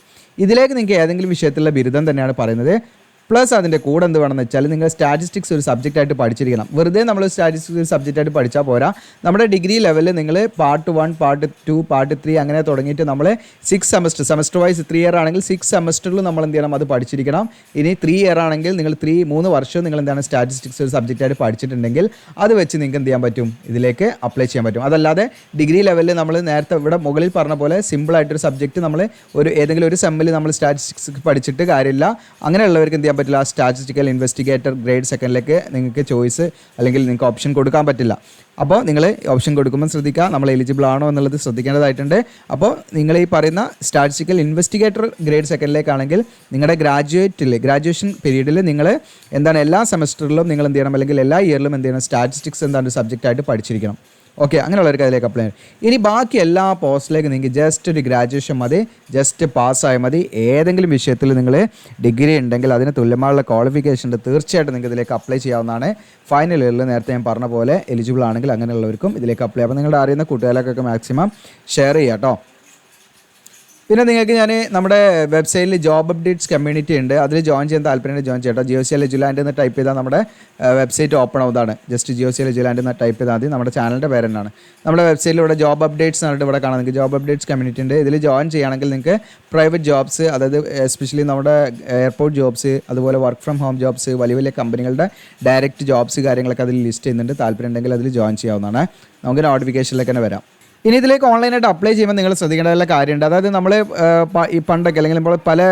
ഇതിലേക്ക് നിങ്ങൾക്ക് ഏതെങ്കിലും വിഷയത്തിലുള്ള ബിരുദം തന്നെയാണ് പറയുന്നത്. പ്ലസ് അതിൻ്റെ കൂടെ എന്ത് വേണമെന്ന് വെച്ചാൽ നിങ്ങൾ സ്റ്റാറ്റിസ്റ്റിക്സ് ഒരു സബ്ജക്റ്റായിട്ട് പഠിച്ചിരിക്കണം. വെറുതെ നമ്മൾ സ്റ്റാറ്റിസ്റ്റിക്സ് ഒരു സബ്ജക്റ്റായിട്ട് പഠിച്ചാൽ പോരാ. നമ്മുടെ ഡിഗ്രി ലെവലിൽ നിങ്ങൾ പാർട്ട് 1, പാർട്ട് 2, പാർട്ട് 3 അങ്ങനെ തുടങ്ങിയിട്ട് നമ്മൾ 6 സെമസ്റ്റർ വൈസ് 3 ഇയർ ആണെങ്കിൽ 6 സെമസ്റ്ററിൽ നമ്മൾ എന്ത് ചെയ്യണം? അത് പഠിച്ചിരിക്കണം. ഇനി 3 ഇയർ ആണെങ്കിൽ നിങ്ങൾ 3 വർഷം നിങ്ങൾ എന്താണ് സ്റ്റാറ്റിസ്റ്റിക്സ് ഒരു സബ്ജക്റ്റായിട്ട് പഠിച്ചിട്ടുണ്ടെങ്കിൽ അത് വെച്ച് നിങ്ങൾക്ക് എന്ത് ചെയ്യാൻ പറ്റും? ഇതിലേക്ക് അപ്ലൈ ചെയ്യാൻ പറ്റും. അതല്ലാതെ ഡിഗ്രി ലെവലിൽ നമ്മൾ നേരത്തെ ഇവിടെ മുകളിൽ പറഞ്ഞ പോലെ സിമ്പിളായിട്ടൊരു സബ്ജക്റ്റ് നമ്മൾ ഏതെങ്കിലും ഒരു സെമ്മിൽ നമ്മൾ സ്റ്റാറ്റിസ്റ്റിക്സ് പഠിച്ചിട്ട് കാര്യമില്ല. അങ്ങനെയുള്ളവർക്ക് എന്ത് ചെയ്യാൻ പറ്റില്ല? സ്റ്റാറ്റിസ്റ്റിക്കൽ ഇൻവെസ്റ്റിഗേറ്റർ ഗ്രേഡ് സെക്കൻഡിലേക്ക് നിങ്ങൾക്ക് ചോയ്സ് അല്ലെങ്കിൽ നിങ്ങൾക്ക് ഓപ്ഷൻ കൊടുക്കാൻ പറ്റില്ല. അപ്പോൾ നിങ്ങൾ ഓപ്ഷൻ കൊടുക്കുമ്പോൾ ശ്രദ്ധിക്കുക, നമ്മൾ എലിജിബിൾ ആണോ എന്നുള്ളത് ശ്രദ്ധിക്കേണ്ടതായിട്ടുണ്ട്. അപ്പോൾ നിങ്ങൾ ഈ പറയുന്ന സ്റ്റാറ്റിസ്റ്റിക്കൽ ഇൻവെസ്റ്റിഗേറ്റർ ഗ്രേഡ് സെക്കൻഡിലേക്കാണെങ്കിൽ നിങ്ങളുടെ ഗ്രാജുവേഷൻ പീരീഡിൽ നിങ്ങൾ എന്താണ് എല്ലാ സെമസ്റ്ററിലും നിങ്ങൾ എന്ത് ചെയ്യണം? അല്ലെങ്കിൽ എല്ലാ ഇയറിലും എന്ത് ചെയ്യണം? സ്റ്റാറ്റിസ്റ്റിക്സ് എന്താണ് ഒരു സബ്ജക്റ്റായിട്ട് പഠിച്ചിരിക്കണം. ഓക്കെ, അങ്ങനെയുള്ളവർക്ക് അതിലേക്ക് അപ്ലൈ ചെയ്യണം. ഇനി ബാക്കി എല്ലാ പോസ്റ്റിലേക്ക് നിങ്ങൾക്ക് ജസ്റ്റ് ഒരു ഗ്രാജുവേഷൻ മതി, ജസ്റ്റ് പാസ്സായാൽ മതി. ഏതെങ്കിലും വിഷയത്തിൽ നിങ്ങൾ ഡിഗ്രി ഉണ്ടെങ്കിൽ അതിന് തുല്യമായുള്ള ക്വാളിഫിക്കേഷൻ ഉണ്ട്, തീർച്ചയായിട്ടും നിങ്ങൾക്ക് ഇതിലേക്ക് അപ്ലൈ ചെയ്യാവുന്നതാണ്. ഫൈനൽ ഇയറിൽ നേരത്തെ ഞാൻ പറഞ്ഞ പോലെ എലിജിബിൾ ആണെങ്കിൽ അങ്ങനെയുള്ളവർക്കും ഇതിലേക്ക് അപ്ലൈ ചെയ്യാം. അപ്പോൾ നിങ്ങളുടെ അറിയുന്ന കൂട്ടുകാർക്കൊക്കെ മാക്സിമം ഷെയർ ചെയ്യാം കേട്ടോ. പിന്നെ നിങ്ങൾക്ക് ഞാൻ നമ്മുടെ വെബ്സൈറ്റിൽ ജോബ് അപ്ഡേറ്റ്സ് കമ്മ്യൂണിറ്റി ഉണ്ട്, അതിൽ ജോയിൻ ചെയ്യാൻ താല്പര്യമുണ്ട് ജോയിൻ ചെയ്യട്ടോ. GOCL എജുലാൻഡ് എന്ന് ടൈപ്പ് ചെയ്താൽ നമ്മുടെ വെബ്സൈറ്റ് ഓപ്പൺ ആവുന്നതാണ്. ജസ്റ്റ് GOCL എജുലാൻഡ് എന്ന് ടൈപ്പ് ചെയ്താൽ മതി. നമ്മുടെ ചാനലിൻ്റെ പേര് തന്നെയാണ്. നമ്മുടെ വെബ്സൈറ്റിൽ ഇവിടെ ജോബ് അപ്ഡേറ്റ്സ് എന്നിട്ട് ഇവിടെ കാണാം. നിങ്ങൾക്ക് ജോബ് അപ്ഡേറ്റ്സ് കമ്മ്യൂണിറ്റി ഉണ്ട്. ഇതിൽ ജോയിൻ ചെയ്യുകയാണെങ്കിൽ നിങ്ങൾക്ക് പ്രൈവറ്റ് ജോബ്സ്, അതായത് എസ്പെഷ്യലി നമ്മുടെ എയർപോർട്ട് ജോബ്സ്, അതുപോലെ വർക്ക് ഫ്രം ഹോം ജോബ്സ്, വലിയ വലിയ കമ്പനികളുടെ ഡയറക്റ്റ് ജോബ്സ് കാര്യങ്ങളൊക്കെ അതിൽ ലിസ്റ്റ് ചെയ്യുന്നുണ്ട്. താല്പര്യം ഉണ്ടെങ്കിൽ അതിൽ ജോയിൻ ചെയ്യാവുന്നതാണ്. നമുക്ക് നോട്ടിഫിക്കേഷനിലേക്ക് തന്നെ വരാം. ഇനി ഇതിലേക്ക് ഓൺലൈനായിട്ട് അപ്ലൈ ചെയ്യുമ്പോൾ നിങ്ങൾ ശ്രദ്ധിക്കേണ്ട കാര്യമുണ്ട്. അതായത് നമ്മൾ ഈ പണ്ടൊക്കെ അല്ലെങ്കിൽ നമ്മൾ പല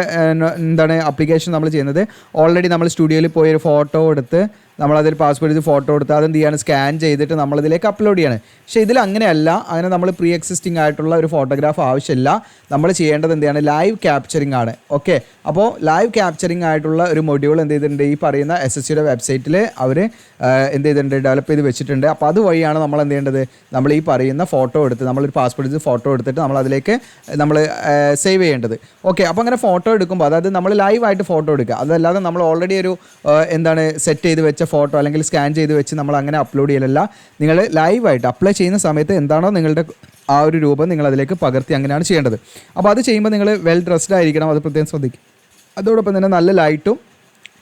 ആപ്ലിക്കേഷൻ നമ്മൾ ചെയ്യുന്നത് ഓൾറെഡി നമ്മൾ സ്റ്റുഡിയോയിൽ പോയി ഒരു ഫോട്ടോ എടുത്ത് നമ്മളതിൽ പാസ്പോർട്ട് ചെയ്ത് ഫോട്ടോ എടുത്ത് അതെന്ത് ചെയ്യാണ്? സ്കാൻ ചെയ്തിട്ട് നമ്മളിതിലേക്ക് അപ്ലോഡ് ചെയ്യാണ്. പക്ഷേ ഇതിൽ അങ്ങനെയല്ല. അങ്ങനെ നമ്മൾ പ്രീ എക്സിസ്റ്റിംഗ് ആയിട്ടുള്ള ഒരു ഫോട്ടോഗ്രാഫ് ആവശ്യമില്ല. നമ്മൾ ചെയ്യേണ്ടത് എന്താണ്? ലൈവ് ക്യാപ്ചറിങ് ആണ്. ഓക്കെ, അപ്പോൾ ലൈവ് ക്യാപ്ചറിങ് ആയിട്ടുള്ള ഒരു മൊഡ്യൂൾ എന്ത് ചെയ്തിട്ടുണ്ട്? ഈ പറയുന്ന SSCയുടെ വെബ്സൈറ്റിൽ അവർ എന്ത് ചെയ്തിട്ടുണ്ട്? ഡെവലപ്പ് ചെയ്ത് വെച്ചിട്ടുണ്ട്. അപ്പോൾ അതുവഴിയാണ് നമ്മൾ എന്ത് ചെയ്യേണ്ടത്? നമ്മൾ ഈ പറയുന്ന ഫോട്ടോ എടുത്ത് നമ്മളൊരു പാസ്പോർട്ട് ചെയ്ത് ഫോട്ടോ എടുത്തിട്ട് നമ്മൾ അതിലേക്ക് നമ്മൾ സേവ് ചെയ്യേണ്ടത്. ഓക്കെ, അപ്പോൾ അങ്ങനെ ഫോട്ടോ എടുക്കുമ്പോൾ അതായത് നമ്മൾ ലൈവായിട്ട് ഫോട്ടോ എടുക്കുക, അതല്ലാതെ നമ്മൾ ഓൾറെഡി ഒരു സെറ്റ് ചെയ്ത് വെച്ച ഫോട്ടോ അല്ലെങ്കിൽ സ്കാൻ ചെയ്ത് വെച്ച് നമ്മൾ അങ്ങനെ അപ്ലോഡ് ചെയ്യലല്ല. നിങ്ങൾ ലൈവായിട്ട് അപ്ലൈ ചെയ്യുന്ന സമയത്ത് എന്താണോ നിങ്ങളുടെ ആ ഒരു രൂപം നിങ്ങൾ അതിലേക്ക് പകർത്തി അങ്ങനെയാണ് ചെയ്യേണ്ടത്. അപ്പോൾ അത് ചെയ്യുമ്പോൾ നിങ്ങൾ വെൽ ഡ്രസ്ഡ് ആയിരിക്കണം, അത് പ്രത്യേകം ശ്രദ്ധിക്കും. അതോടൊപ്പം തന്നെ നല്ല ലൈറ്റും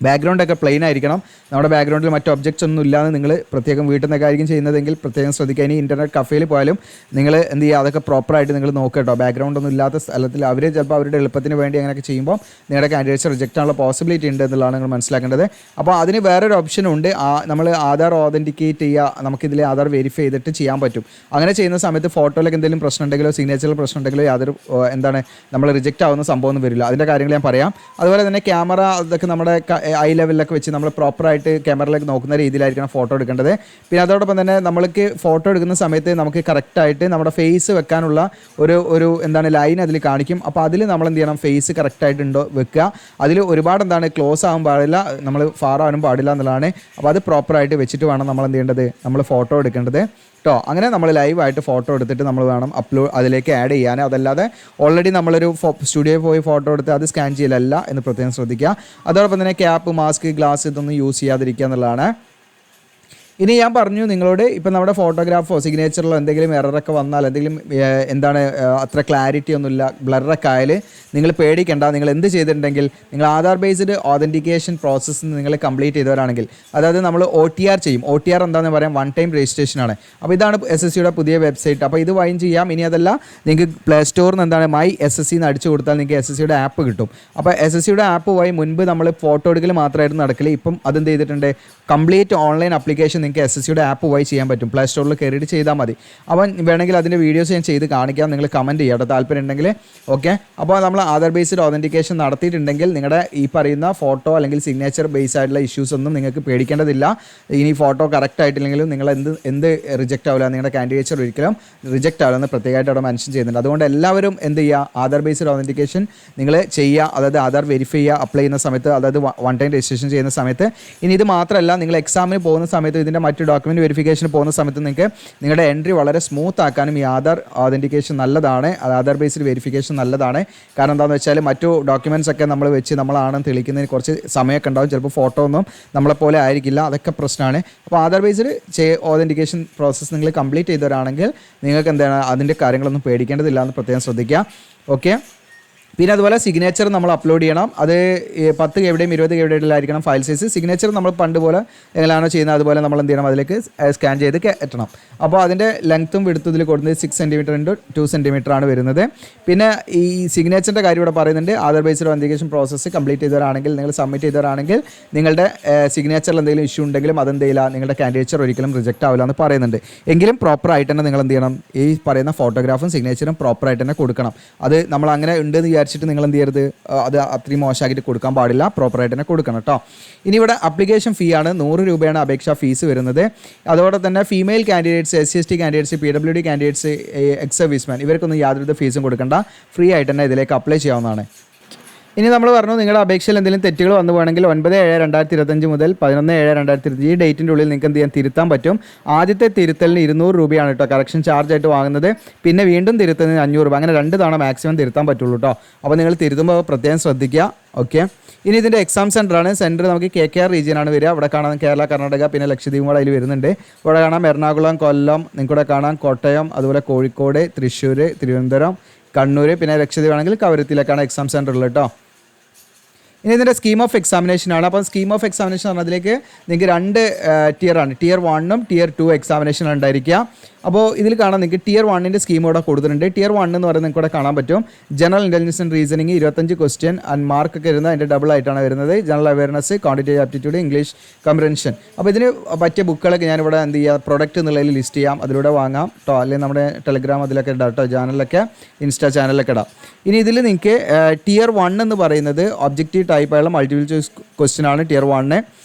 ബാക്ക്ഗ്രൗണ്ടൊക്കെ പ്ലെയിൻ ആയിരിക്കണം. നമ്മുടെ ബാക്ക്ഗ്രൗണ്ടിൽ മറ്റ് ഒബ്ജക്ട്സ് ഒന്നും ഇല്ലാതെ നിങ്ങൾ പ്രത്യേകം വീട്ടിൽ നിന്നൊക്കെ ആയിരിക്കും ചെയ്യുന്നതെങ്കിൽ പ്രത്യേകം ശ്രദ്ധിക്കുക. ഇനി ഇൻ്റർനെറ്റ് കഫേയിൽ പോയാലും നിങ്ങൾ എന്ത് ചെയ്യുക? അതൊക്കെ പ്രോപ്പറായിട്ട് നിങ്ങൾ നോക്കുക കേട്ടോ. ബാക്ക്ഗ്രൗണ്ട് ഒന്നും ഇല്ലാത്ത സ്ഥലത്തിൽ അവർ ചിലപ്പോൾ അവരുടെ എളുപ്പത്തിന് വേണ്ടി അങ്ങനെയൊക്കെ ചെയ്യുമ്പോൾ നിങ്ങളുടെ കാൻഡിഡേറ്റ്സ് റിജക്റ്റ് ആണുള്ള പോസിബിലിറ്റി ഉണ്ട് എന്നുള്ളതാണ് നിങ്ങൾ മനസ്സിലാക്കേണ്ടത്. അപ്പോൾ അതിന് വേറൊരു ഓപ്ഷനുണ്ട്. നമ്മൾ ആധാർ ഓതൻറ്റിക്കേറ്റ് ചെയ്യുക, നമുക്കിതിൽ ആധാർ വെരിഫൈ ചെയ്തിട്ട് ചെയ്യാൻ പറ്റും. അങ്ങനെ ചെയ്യുന്ന സമയത്ത് ഫോട്ടോയിലൊക്കെ എന്തെങ്കിലും പ്രശ്നം ഉണ്ടെങ്കിലോ സിഗ്നേച്ചറിൽ പ്രശ്നം ഉണ്ടെങ്കിലോ യാതൊരു നമ്മൾ റിജക്റ്റ് ആവുന്ന സംഭവം ഒന്നും വരില്ല. അതിൻ്റെ കാര്യങ്ങൾ ഞാൻ പറയാം. അതുപോലെ തന്നെ ക്യാമറ അതൊക്കെ നമ്മുടെ ഐ ലെവലിലൊക്കെ വെച്ച് നമ്മൾ പ്രോപ്പറായിട്ട് ക്യാമറയിലേക്ക് നോക്കുന്ന രീതിയിലായിരിക്കണം ഫോട്ടോ എടുക്കേണ്ടത്. പിന്നെ അതോടൊപ്പം തന്നെ നമ്മൾക്ക് ഫോട്ടോ എടുക്കുന്ന സമയത്ത് നമുക്ക് കറക്റ്റായിട്ട് നമ്മുടെ ഫേസ് വെക്കാനുള്ള ഒരു ലൈൻ അതിൽ കാണിക്കും. അപ്പോൾ അതിൽ നമ്മൾ എന്ത് ചെയ്യണം? ഫേസ് കറക്റ്റായിട്ട് ഉണ്ടോ വെക്കുക. അതിൽ ഒരുപാട് ക്ലോസ് ആകാൻ പാടില്ല, നമ്മൾ ഫാർ ആവാനും പാടില്ല എന്നുള്ളതാണ്. അപ്പോൾ അത് പ്രോപ്പറായിട്ട് വെച്ചിട്ട് വേണം നമ്മൾ എന്ത് ചെയ്യേണ്ടത്? നമ്മൾ ഫോട്ടോ എടുക്കേണ്ടത് കേട്ടോ. അങ്ങനെ നമ്മൾ ലൈവായിട്ട് ഫോട്ടോ എടുത്തിട്ട് നമ്മൾ വേണം അതിലേക്ക് ആഡ് ചെയ്യാൻ. അതല്ലാതെ ഓൾറെഡി നമ്മളൊരു സ്റ്റുഡിയോയിൽ പോയി ഫോട്ടോ എടുത്ത് അത് സ്കാൻ ചെയ്യലല്ല എന്ന് പ്രത്യേകം ശ്രദ്ധിക്കുക. അതോടൊപ്പം തന്നെ ക്യാപ്പ്, മാസ്ക്, ഗ്ലാസ് ഇതൊന്നും യൂസ് ചെയ്യാതിരിക്കുക എന്നുള്ളതാണ്. ഇനി ഞാൻ പറഞ്ഞു നിങ്ങളോട് ഇപ്പം നമ്മുടെ ഫോട്ടോഗ്രാഫോ സിഗ്നേച്ചറിലോ എന്തെങ്കിലും എററൊക്കെ വന്നാൽ എന്തെങ്കിലും അത്ര ക്ലാരിറ്റി ഒന്നുമില്ല, ബ്ലറൊക്കെ ആയാൽ നിങ്ങൾ പേടിക്കേണ്ട. നിങ്ങൾ എന്ത് ചെയ്തിട്ടുണ്ടെങ്കിൽ നിങ്ങൾ ആധാർ ബേസ്ഡ് ഓതൻറ്റിക്കേഷൻ പ്രോസസ്സ് നിങ്ങൾ കംപ്ലീറ്റ് ചെയ്തവരാണെങ്കിൽ, അതായത് നമ്മൾ OTR ചെയ്യും. OTR എന്താണെന്ന് പറയാം, വൺ ടൈം രജിസ്ട്രേഷനാണ്. അപ്പോൾ ഇതാണ് SSCയുടെ പുതിയ വെബ്സൈറ്റ്. അപ്പോൾ ഇത് വൈൻ ചെയ്യാം. ഇനി അതല്ല, നിങ്ങൾക്ക് പ്ലേ സ്റ്റോറിൽ നിന്ന് എന്താണ് മൈ SSC എന്ന് അടിച്ചു കൊടുത്താൽ നിങ്ങൾക്ക് SSCയുടെ ആപ്പ് കിട്ടും. അപ്പോൾ SSCയുടെ ആപ്പ് വഴി മുൻപ് നമ്മൾ ഫോട്ടോ എടുക്കൽ മാത്രമായിരുന്നു നടക്കല്. ഇപ്പം അതെന്ത് ചെയ്തിട്ടുണ്ട്, കംപ്ലീറ്റ് ഓൺലൈൻ ആപ്ലിക്കേഷൻ നിങ്ങൾക്ക് SSCയുടെ ആപ്പ് വഴി ചെയ്യാൻ പറ്റും. പ്ലേ സ്റ്റോറിൽ കയറിയിട്ട് ചെയ്താൽ മതി. അപ്പോൾ വേണമെങ്കിൽ അതിൻ്റെ വീഡിയോസ് ഞാൻ ചെയ്ത് കാണിക്കാം, നിങ്ങൾ കമൻറ്റ് ചെയ്യാം താല്പര്യം ഉണ്ടെങ്കിൽ. ഓക്കെ, അപ്പോൾ നമ്മൾ ആധാർ ബേസ്ഡ് ഓതൻറ്റിക്കേഷൻ നടത്തിയിട്ടുണ്ടെങ്കിൽ നിങ്ങളുടെ ഈ പറയുന്ന ഫോട്ടോ അല്ലെങ്കിൽ സിഗ്നേച്ചർ ബേസ് ആയിട്ടുള്ള ഇഷ്യൂസ് ഒന്നും നിങ്ങൾക്ക് പേടിക്കേണ്ടതില്ല. ഇനി ഫോട്ടോ കറക്റ്റ് ആയിട്ടില്ലെങ്കിലും നിങ്ങൾ എന്ത് റിജക്റ്റ് ആവില്ല, നിങ്ങളുടെ കാൻഡിഡേച്ചർ ഒരിക്കലും റിജക്റ്റ് ആവില്ലെന്ന് പ്രത്യേകമായിട്ട് അവിടെ മെൻഷൻ ചെയ്യുന്നുണ്ട്. അതുകൊണ്ട് എല്ലാവരും എന്ത് ചെയ്യുക, ആധാർ ബേസ്ഡ് ഓതൻറ്റിക്കേഷൻ നിങ്ങൾ ചെയ്യുക. അതായത് ആധാർ വെരിഫൈ ചെയ്യുക അപ്ലൈ ചെയ്യുന്ന സമയത്ത്, അതായത് വൺ ടൈം രജിസ്ട്രേഷൻ ചെയ്യുന്ന സമയത്ത്. ഇനി ഇത് മാത്രമല്ല, നിങ്ങൾ എക്സാമിന് പോകുന്ന സമയത്ത് ഇതിൻ്റെ മറ്റ് ഡോക്യുമെൻറ്റ് വെരിഫിക്കേഷന് പോകുന്ന സമയത്ത് നിങ്ങൾക്ക് നിങ്ങളുടെ എൻട്രി വളരെ സ്മൂത്ത് ആക്കാനും ഈ ആധാർ ഓതൻറ്റിക്കേഷൻ നല്ലതാണ്, ആധാർ ബേസ്ഡ് വെരിഫിക്കേഷൻ നല്ലതാണ്. കാരണം എന്താണെന്ന് വെച്ചാൽ മറ്റു ഡോക്യുമെൻറ്റ്സ് ഒക്കെ നമ്മൾ വെച്ച് നമ്മളാണെന്ന് തെളിയിക്കുന്നതിന് കുറച്ച് സമയമൊക്കെ ഉണ്ടാവും. ചിലപ്പോൾ ഫോട്ടോ ഒന്നും നമ്മളെപ്പോലെ ആയിരിക്കില്ല, അതൊക്കെ പ്രശ്നമാണ്. അപ്പോൾ ആധാർ ബേസ്ഡ് ഓതൻറ്റിക്കേഷൻ പ്രോസസ്സ് നിങ്ങൾ കംപ്ലീറ്റ് ചെയ്തവരാണെങ്കിൽ നിങ്ങൾക്ക് എന്താണ് അതിൻ്റെ കാര്യങ്ങളൊന്നും പേടിക്കേണ്ടതില്ല എന്ന് പ്രത്യേകം ശ്രദ്ധിക്കുക. ഓക്കെ, പിന്നെ അതുപോലെ സിഗ്നേച്ചർ നമ്മൾ അപ്ലോഡ് ചെയ്യണം. അത് 10 KB 20 KB ആയിരിക്കണം ഫയൽ സൈസ്. സിഗ്നേച്ചർ നമ്മൾ പണ്ട് പോലെ എങ്ങനെയാണോ ചെയ്യുന്നത് അതുപോലെ നമ്മൾ എന്ത് ചെയ്യണം, അതിലേക്ക് സ്കാൻ ചെയ്ത് കയറ്റണം. അപ്പോൾ അതിൻ്റെ ലെങ്ത്തും വിഡ്ത്തും ഇതിൽ കൊടുക്കുന്നത് 6 cm × 2 cm ആണ് വരുന്നത്. പിന്നെ ഈ സിഗ്നേച്ചറിൻ്റെ കാര്യം ഇവിടെ പറയുന്നുണ്ട്. Aadhaar based authentication process complete ചെയ്തവരാണെങ്കിൽ, നിങ്ങൾ സബ്മിറ്റ് ചെയ്തവരാണെങ്കിൽ നിങ്ങളുടെ സിഗ്നേച്ചറിൽ എന്തെങ്കിലും ഇഷ്യൂ ഉണ്ടെങ്കിലും അതെന്ത് ചെയ്യില്ല, നിങ്ങളുടെ കാൻഡിഡേച്ചർ ഒരിക്കലും റിജക്റ്റ് ആവില്ല എന്ന് പറയുന്നുണ്ട്. എങ്കിലും പ്രോപ്പറായിട്ട് തന്നെ നിങ്ങൾ എന്ത് ചെയ്യണം, ഈ പറയുന്ന ഫോട്ടോഗ്രാഫും സിഗ്നേച്ചറും പ്രോപ്പറായിട്ട് തന്നെ കൊടുക്കണം. അത് നമ്മൾ അങ്ങനെ ഉണ്ടെന്ന് വിചാരിച്ചിട്ട് നിങ്ങൾ എന്ത് ചെയ്യരുത്, അത് അത്രയും മോശമാക്കിയിട്ട് കൊടുക്കാൻ പാടില്ല, പ്രോപ്പറായിട്ട് തന്നെ കൊടുക്കണം കേട്ടോ. ഇനി ഇവിടെ അപ്ലിക്കേഷൻ ഫീ ആണ് 100 രൂപയാണ് അപേക്ഷാ ഫീസ് വരുന്നത്. അതോടെ തന്നെ female candidates, SC/ST candidates, PWD candidates, ex serviceman ഇവർക്കൊന്നും യാതൊരു ഫീസും കൊടുക്കണ്ട, ഫ്രീ ആയിട്ട് തന്നെ ഇതിലേക്ക് അപ്ലൈ ചെയ്യാവുന്നതാണ്. ഇനി നമ്മൾ പറഞ്ഞു നിങ്ങളുടെ അപേക്ഷയിൽ എന്തെങ്കിലും തെറ്റുകൾ വന്നു പോകണമെങ്കിൽ 9/7/2025 മുതൽ 11/7/2025 ഈ ഡേറ്റിൻ്റെ ഉള്ളിൽ നിങ്ങൾക്ക് എന്ത് ചെയ്യാൻ തിരുത്താൻ പറ്റും. ആദ്യത്തെ തിരുത്തലിന് 200 രൂപയാണ് കേട്ടോ കറക്ഷൻ ചാർജ് ആയിട്ട് വാങ്ങുന്നത്. പിന്നെ വീണ്ടും തിരുത്തുന്നതിന് 500 രൂപ. അങ്ങനെ 2 തവണ മാക്സിമം തിരുത്താൻ പറ്റുള്ളൂ കേട്ടോ. അപ്പോൾ നിങ്ങൾ തിരുത്തുമ്പോൾ പ്രത്യേകം ശ്രദ്ധിക്കുക. ഓക്കെ, ഇനി ഇതിൻ്റെ എക്സാം സെൻറ്ററാണ്. സെൻറ്റർ നമുക്ക് KKR റീജിയനാണ് വരിക. ഇവിടെ കാണാൻ കേരള, കർണാടക, പിന്നെ ലക്ഷദ്വീപ് കൂടെ അതിൽ വരുന്നുണ്ട്. ഇവിടെ കാണാം എറണാകുളം, കൊല്ലം, നിങ്ങൾക്കൂടെ കാണാം കോട്ടയം, അതുപോലെ കോഴിക്കോട്, തൃശ്ശൂർ, തിരുവനന്തപുരം, കണ്ണൂർ, പിന്നെ ലക്ഷദ്വീപ് ആണെങ്കിൽ കവരത്തിലേക്കാണ് എക്സാം സെൻറ്റർ ഉള്ളത് കേട്ടോ. ഇനി ഇതിൻ്റെ സ്കീം ഓഫ് എക്സാമിനേഷൻ ആണ്. അപ്പോൾ സ്കീം ഓഫ് എക്സാമിനേഷൻ പറഞ്ഞാൽ അതിലേക്ക് നിങ്ങൾക്ക് 2 ടിയറാണ്, Tier 1 Tier 2 എക്സാമിനേഷൻ ഉണ്ടായിരിക്കുക. അപ്പോൾ ഇതിൽ കാണാൻ നിങ്ങൾക്ക് Tier 1 സ്കീം ഇവിടെ കൊടുത്തിട്ടുണ്ട്. Tier 1 എന്ന് പറയുന്നത് നിങ്ങൾക്ക് ഇവിടെ കാണാൻ പറ്റും. General intelligence and reasoning 25 question and മാർക്കൊക്കെ വരുന്നത് അതിൻ്റെ ഡബിൾ ആയിട്ടാണ് വരുന്നത്. General awareness, quantitative aptitude, English comprehension. അപ്പോൾ ഇതിന് പറ്റിയ ബുക്കുകളൊക്കെ ഞാനിവിടെ എന്ത് ചെയ്യുക, പ്രൊഡക്റ്റ് എന്നുള്ളതിൽ ലിസ്റ്റ് ചെയ്യാം, അതിലൂടെ വാങ്ങാം കേട്ടോ. അല്ലെങ്കിൽ നമ്മുടെ ടെലഗ്രാം അതിലൊക്കെ ഇടാം കേട്ടോ, ചാനലിലൊക്കെ, ഇൻസ്റ്റാ ചാനലിലൊക്കെ ഇടാം. ഇനി ഇതിൽ നിങ്ങൾക്ക് Tier 1 എന്ന് പറയുന്നത് ഒബ്ജക്റ്റീവ് ടൈപ്പായുള്ള മൾട്ടിപ്പിൾ ചോയ്സ് ക്വസ്റ്റ്യൻ ആണ് Tier 1.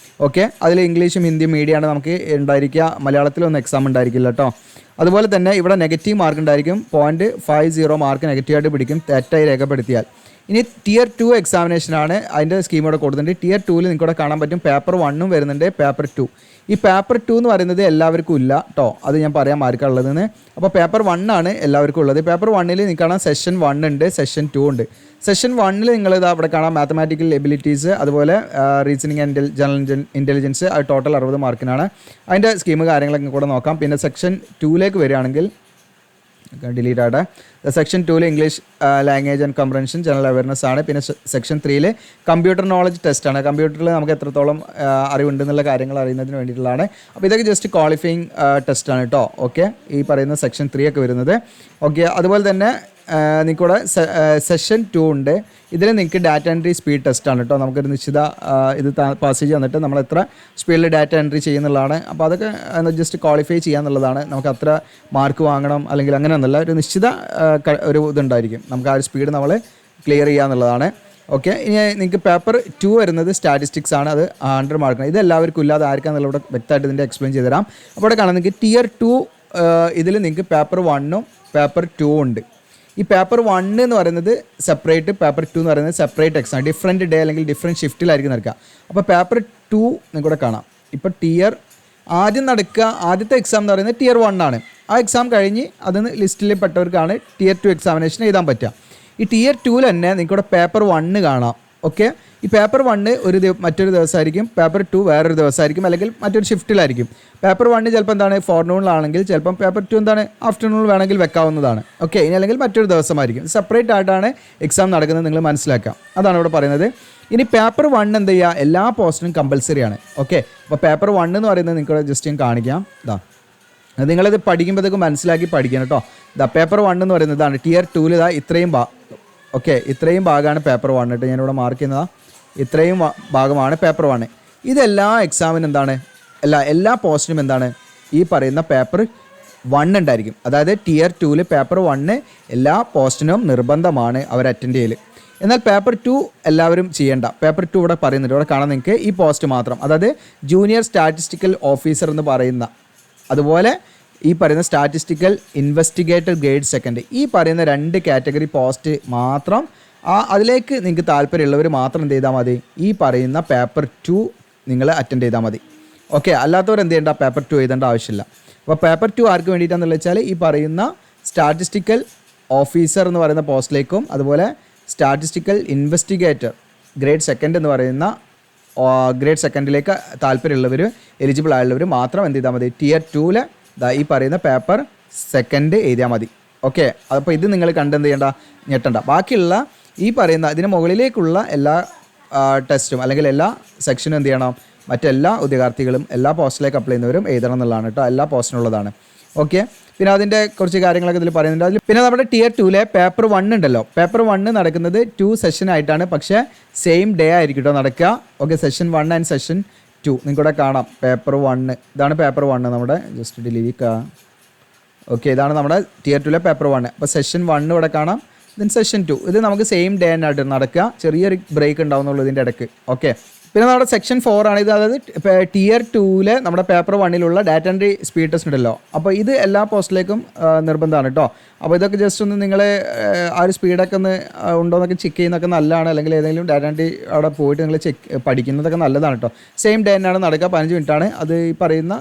ഓക്കെ, അതിൽ ഇംഗ്ലീഷും ഹിന്ദിയും മീഡിയമാണ് നമുക്ക് ഉണ്ടായിരിക്കുക. മലയാളത്തിലൊന്നും എക്സാം ഉണ്ടായിരിക്കില്ല കേട്ടോ. അതുപോലെ തന്നെ ഇവിടെ നെഗറ്റീവ് മാർക്ക് ഉണ്ടായിരിക്കും. 0.50 മാർക്ക് നെഗറ്റീവായിട്ട് പിടിക്കും തെറ്റായി രേഖപ്പെടുത്തിയാൽ. ഇനി Tier 2 എക്സാമിനേഷനാണ്. അതിൻ്റെ സ്കീം ഇവിടെ കൊടുത്തിട്ടുണ്ട്. Tier 2 നിങ്ങൾക്ക് ഇവിടെ കാണാൻ പറ്റും പേപ്പർ 1 വരുന്നുണ്ട്, പേപ്പർ 2. ഈ പേപ്പർ 2 എന്ന് പറയുന്നത് എല്ലാവർക്കും ഇല്ല കേട്ടോ, അത് ഞാൻ പറയാൻ ആർക്കുള്ളതെന്ന്. അപ്പോൾ പേപ്പർ 1 ആണ് എല്ലാവർക്കും ഉള്ളത്. പേപ്പർ 1 നിങ്ങൾക്ക് കാണാം സെഷൻ 1 ഉണ്ട്, സെഷൻ 2 ഉണ്ട്. സെഷൻ 1 നിങ്ങൾ ഇതാ അവിടെ കാണാം മാത്തമാറ്റിക്കൽ എബിലിറ്റീസ്, അതുപോലെ റീസണിങ് ആൻഡ് ജനറൽ ഇൻ്റലിജൻസ്, അത് ടോട്ടൽ 60 മാർക്കിനാണ്. അതിൻ്റെ സ്കീം കാര്യങ്ങളൊക്കെ കൂടെ നോക്കാം. പിന്നെ സെക്ഷൻ 2ലേക്ക് വരികയാണെങ്കിൽ ഡിലീറ്റ് ആട്ടെ. Section 2 English language and comprehension, general awareness ആണ്. പിന്നെ സെക്ഷൻ 3 കമ്പ്യൂട്ടർ നോളജ് ടെസ്റ്റ് ആണ്. കമ്പ്യൂട്ടറിൽ നമുക്ക് എത്രത്തോളം അറിവുണ്ടെന്നുള്ള കാര്യങ്ങൾ അറിയുന്നതിന് വേണ്ടിയിട്ടുള്ളതാണ്. അപ്പോൾ ഇതൊക്കെ ജസ്റ്റ് ക്വാളിഫയിങ് ടെസ്റ്റാണ് കേട്ടോ. ഓക്കെ, ഈ പറയുന്ന സെക്ഷൻ 3 ഒക്കെ വരുന്നത്. ഓക്കെ, അതുപോലെ തന്നെ നിങ്ങൾക്കിവിടെ സെഷൻ 2 ഉണ്ട്. ഇതിൽ നിങ്ങൾക്ക് ഡാറ്റ എൻട്രി സ്പീഡ് ടെസ്റ്റാണ് കേട്ടോ. നമുക്കൊരു നിശ്ചിത ഇത് പാസേജ് വന്നിട്ട് നമ്മൾ എത്ര സ്പീഡിൽ ഡാറ്റ എൻട്രി ചെയ്യുന്നുള്ളതാണ്. അപ്പോൾ അതൊക്കെ ജസ്റ്റ് ക്വാളിഫൈ ചെയ്യാന്നുള്ളതാണ്. നമുക്ക് അത്ര മാർക്ക് വാങ്ങണം അല്ലെങ്കിൽ അങ്ങനെയൊന്നുമല്ല, ഒരു നിശ്ചിത ഒരു ഇതുണ്ടായിരിക്കും. നമുക്ക് ആ ഒരു സ്പീഡ് നമ്മൾ ക്ലിയർ ചെയ്യാന്നുള്ളതാണ്. ഓക്കെ, ഇനി നിങ്ങൾക്ക് പേപ്പർ 2 വരുന്നത് സ്റ്റാറ്റിസ്റ്റിക്സ് ആണ്. അത് 100 മാർക്കാണ്. ഇത് എല്ലാവർക്കും ഇല്ലാതെ ആർക്കാണെന്നുള്ള ഇവിടെ വ്യക്തമായിട്ട് ഇതിൻ്റെ എക്സ്പ്ലെയിൻ ചെയ്ത് തരാം. അപ്പോൾ ഇവിടെ കാണാം നിങ്ങൾക്ക് Tier 2 ഇതിൽ നിങ്ങൾക്ക് പേപ്പർ 1 പേപ്പർ 2 ഉണ്ട്. ഈ പേപ്പർ 1 എന്ന് പറയുന്നത് സെപ്പറേറ്റ്, പേപ്പർ 2 എന്ന് പറയുന്നത് സെപ്പറേറ്റ് എക്സാം, ഡിഫറൻറ്റ് ഡേ അല്ലെങ്കിൽ ഡിഫറൻറ്റ് ഷിഫ്റ്റിലായിരിക്കും നടക്കുക. അപ്പോൾ പേപ്പർ 2 നിങ്ങൾക്കിവിടെ കാണാം. ഇപ്പോൾ ആദ്യം നടക്കുക ആദ്യത്തെ എക്സാം എന്ന് പറയുന്നത് Tier 1 ആണ്. ആ എക്സാം കഴിഞ്ഞ് അതിന് ലിസ്റ്റിൽ പെട്ടവർക്കാണ് Tier 2 എക്സാമിനേഷൻ എഴുതാൻ പറ്റുക. ഈ Tier 2 തന്നെ നിങ്ങൾക്കിവിടെ പേപ്പർ 1 കാണാം. ഓക്കെ, ഈ പേപ്പർ 1 മറ്റൊരു ദിവസമായിരിക്കും, പേപ്പർ 2 വേറൊരു ദിവസമായിരിക്കും, അല്ലെങ്കിൽ മറ്റൊരു ഷിഫ്റ്റിലായിരിക്കും. പേപ്പർ 1 ചിലപ്പോൾ എന്താണ് ഫോർനൂണിലാണെങ്കിൽ ചിലപ്പം പേപ്പർ 2 എന്താണ് ആഫ്റ്റർനൂണിൽ വേണമെങ്കിൽ വെക്കാവുന്നതാണ്. ഓക്കെ, ഇനി അല്ലെങ്കിൽ മറ്റൊരു ദിവസമായിരിക്കും. സെപ്പറേറ്റ് ആയിട്ടാണ് എക്സാം നടക്കുന്നത്, നിങ്ങൾ മനസ്സിലാക്കാം. അതാണ് ഇവിടെ പറയുന്നത്. ഇനി പേപ്പർ 1 എന്ത് ചെയ്യുക, എല്ലാ പോസ്റ്റിനും കമ്പൽസറി ആണ്. ഓക്കെ, അപ്പോൾ പേപ്പർ 1 എന്ന് പറയുന്നത് നിങ്ങൾക്ക് ജസ്റ്റ് ഞാൻ കാണിക്കാം. ഇതാ, നിങ്ങളിത് പഠിക്കുമ്പോഴത്തേക്കും മനസ്സിലാക്കി പഠിക്കണം കേട്ടോ. ഇതാ പേപ്പർ 1 എന്ന് പറയുന്നത് ഇതാണ്. ടിയർ 2 ഇതാ ഇത്രയും ഇത്രയും ഭാഗമാണ് പേപ്പർ 1 കേട്ടോ. ഞാനിവിടെ മാർക്ക് ചെയ്യുന്നതാണ്. ഇത്രയും ഭാഗമാണ് പേപ്പർ 1. ഇതെല്ലാ എക്സാമിനും എന്താണ്, എല്ലാ പോസ്റ്റിനും എന്താണ് ഈ പറയുന്ന പേപ്പർ 1 ഉണ്ടായിരിക്കും. അതായത് ടിയർ 2 പേപ്പർ 1 എല്ലാ പോസ്റ്റിനും നിർബന്ധമാണ് അവർ അറ്റൻഡ് ചെയ്യൽ. എന്നാൽ പേപ്പർ 2 എല്ലാവരും ചെയ്യേണ്ട. പേപ്പർ 2 ഇവിടെ പറയുന്നുണ്ട്, ഇവിടെ കാണാൻ നിങ്ങൾക്ക് ഈ പോസ്റ്റ് മാത്രം. അതായത് ജൂനിയർ സ്റ്റാറ്റിസ്റ്റിക്കൽ ഓഫീസർ എന്ന് പറയുന്ന, അതുപോലെ ഈ പറയുന്ന സ്റ്റാറ്റിസ്റ്റിക്കൽ ഇൻവെസ്റ്റിഗേറ്റർ ഗ്രേഡ് സെക്കൻഡ്, ഈ പറയുന്ന 2 കാറ്റഗറി പോസ്റ്റ് മാത്രം അതിലേക്ക് നിങ്ങൾക്ക് താല്പര്യമുള്ളവർ മാത്രം എന്ത് ചെയ്താൽ മതി, ഈ പറയുന്ന പേപ്പർ 2 നിങ്ങൾ അറ്റൻഡ് ചെയ്താൽ മതി. ഓക്കെ, അല്ലാത്തവർ എന്ത് ചെയ്യേണ്ട, പേപ്പർ 2 എഴുതേണ്ട ആവശ്യമില്ല. അപ്പോൾ പേപ്പർ 2 ആർക്ക് വേണ്ടിയിട്ടാണെന്ന് വെച്ചാൽ ഈ പറയുന്ന സ്റ്റാറ്റിസ്റ്റിക്കൽ ഓഫീസർ എന്ന് പറയുന്ന പോസ്റ്റിലേക്കും, അതുപോലെ സ്റ്റാറ്റിസ്റ്റിക്കൽ ഇൻവെസ്റ്റിഗേറ്റർ ഗ്രേഡ് സെക്കൻഡ് എന്ന് പറയുന്ന ഗ്രേഡ് സെക്കൻഡിലേക്ക് താല്പര്യമുള്ളവർ, എലിജിബിൾ ആയുള്ളവർ മാത്രം എന്ത് ചെയ്താൽ മതി, ടിയർ 2 ഈ പറയുന്ന പേപ്പർ 2 എഴുതിയാൽ മതി. ഓക്കെ, അപ്പോൾ ഇത് നിങ്ങൾ കണ്ടെന്ത് ചെയ്യേണ്ട, ഞെട്ടണ്ട. ബാക്കിയുള്ള ഈ പറയുന്ന ഇതിന് മുകളിലേക്കുള്ള എല്ലാ ടെസ്റ്റും അല്ലെങ്കിൽ എല്ലാ സെക്ഷനും എന്ത് ചെയ്യണം, മറ്റെല്ലാ ഉദ്യോഗാർത്ഥികളും എല്ലാ പോസ്റ്റിലേക്ക് അപ്ലൈ ചെയ്യുന്നവരും എഴുതണം എന്നുള്ളതാണ് കേട്ടോ. എല്ലാ പോസ്റ്റിനുള്ളതാണ്. ഓക്കെ, പിന്നെ അതിൻ്റെ കുറച്ച് കാര്യങ്ങളൊക്കെ ഇതിൽ പറയുന്നുണ്ട്. അതിൽ പിന്നെ നമ്മുടെ ടിയർ 2 പേപ്പർ 1 ഉണ്ടല്ലോ, പേപ്പർ 1 നടക്കുന്നത് 2 സെഷൻ ആയിട്ടാണ്, പക്ഷേ സെയിം ഡേ ആയിരിക്കും കേട്ടോ നടക്കുക. ഓക്കെ, സെഷൻ 1 ആൻഡ് സെഷൻ 2 നിങ്ങൾക്കിവിടെ കാണാം. പേപ്പർ 1 ഇതാണ് പേപ്പർ 1 നമ്മുടെ, ജസ്റ്റ് ഡിലീറ്റ്. ഓക്കെ, ഇതാണ് നമ്മുടെ ടിയർ 2 പേപ്പർ 1. അപ്പോൾ സെഷൻ 1 ഇവിടെ കാണാം, ദെൻ സെഷൻ 2 ഇത് നമുക്ക് സെയിം ഡേ ആയിട്ട് നടക്കുക. ചെറിയൊരു ബ്രേക്ക് ഉണ്ടാവുന്നുള്ളൂ ഇതിൻ്റെ ഇടയ്ക്ക്. ഓക്കെ, പിന്നെ നമ്മുടെ സെക്ഷൻ 4 ആണ് ഇത്. അതായത് ടിയർ 2 നമ്മുടെ paper 1 data entry speed test ഉണ്ടല്ലോ, അപ്പോൾ ഇത് എല്ലാ പോസ്റ്റിലേക്കും നിർബന്ധമാണ് കേട്ടോ. അപ്പോൾ ഇതൊക്കെ ജസ്റ്റ് ഒന്ന് നിങ്ങൾ ആ ഒരു സ്പീഡൊക്കെ ഒന്ന് ഉണ്ടോയെന്നൊക്കെ ചെക്ക് ചെയ്യുന്നതൊക്കെ നല്ലതാണ്. അല്ലെങ്കിൽ ഏതെങ്കിലും ഡാറ്റ എൻട്രി അവിടെ പോയിട്ട് നിങ്ങൾ പഠിക്കുന്നതൊക്കെ നല്ലതാണ് കേട്ടോ. സെയിം ഡേ തന്നെയാണ് നടക്കുക, 15 മിനിറ്റാണ്. അത് ഈ പറയുന്ന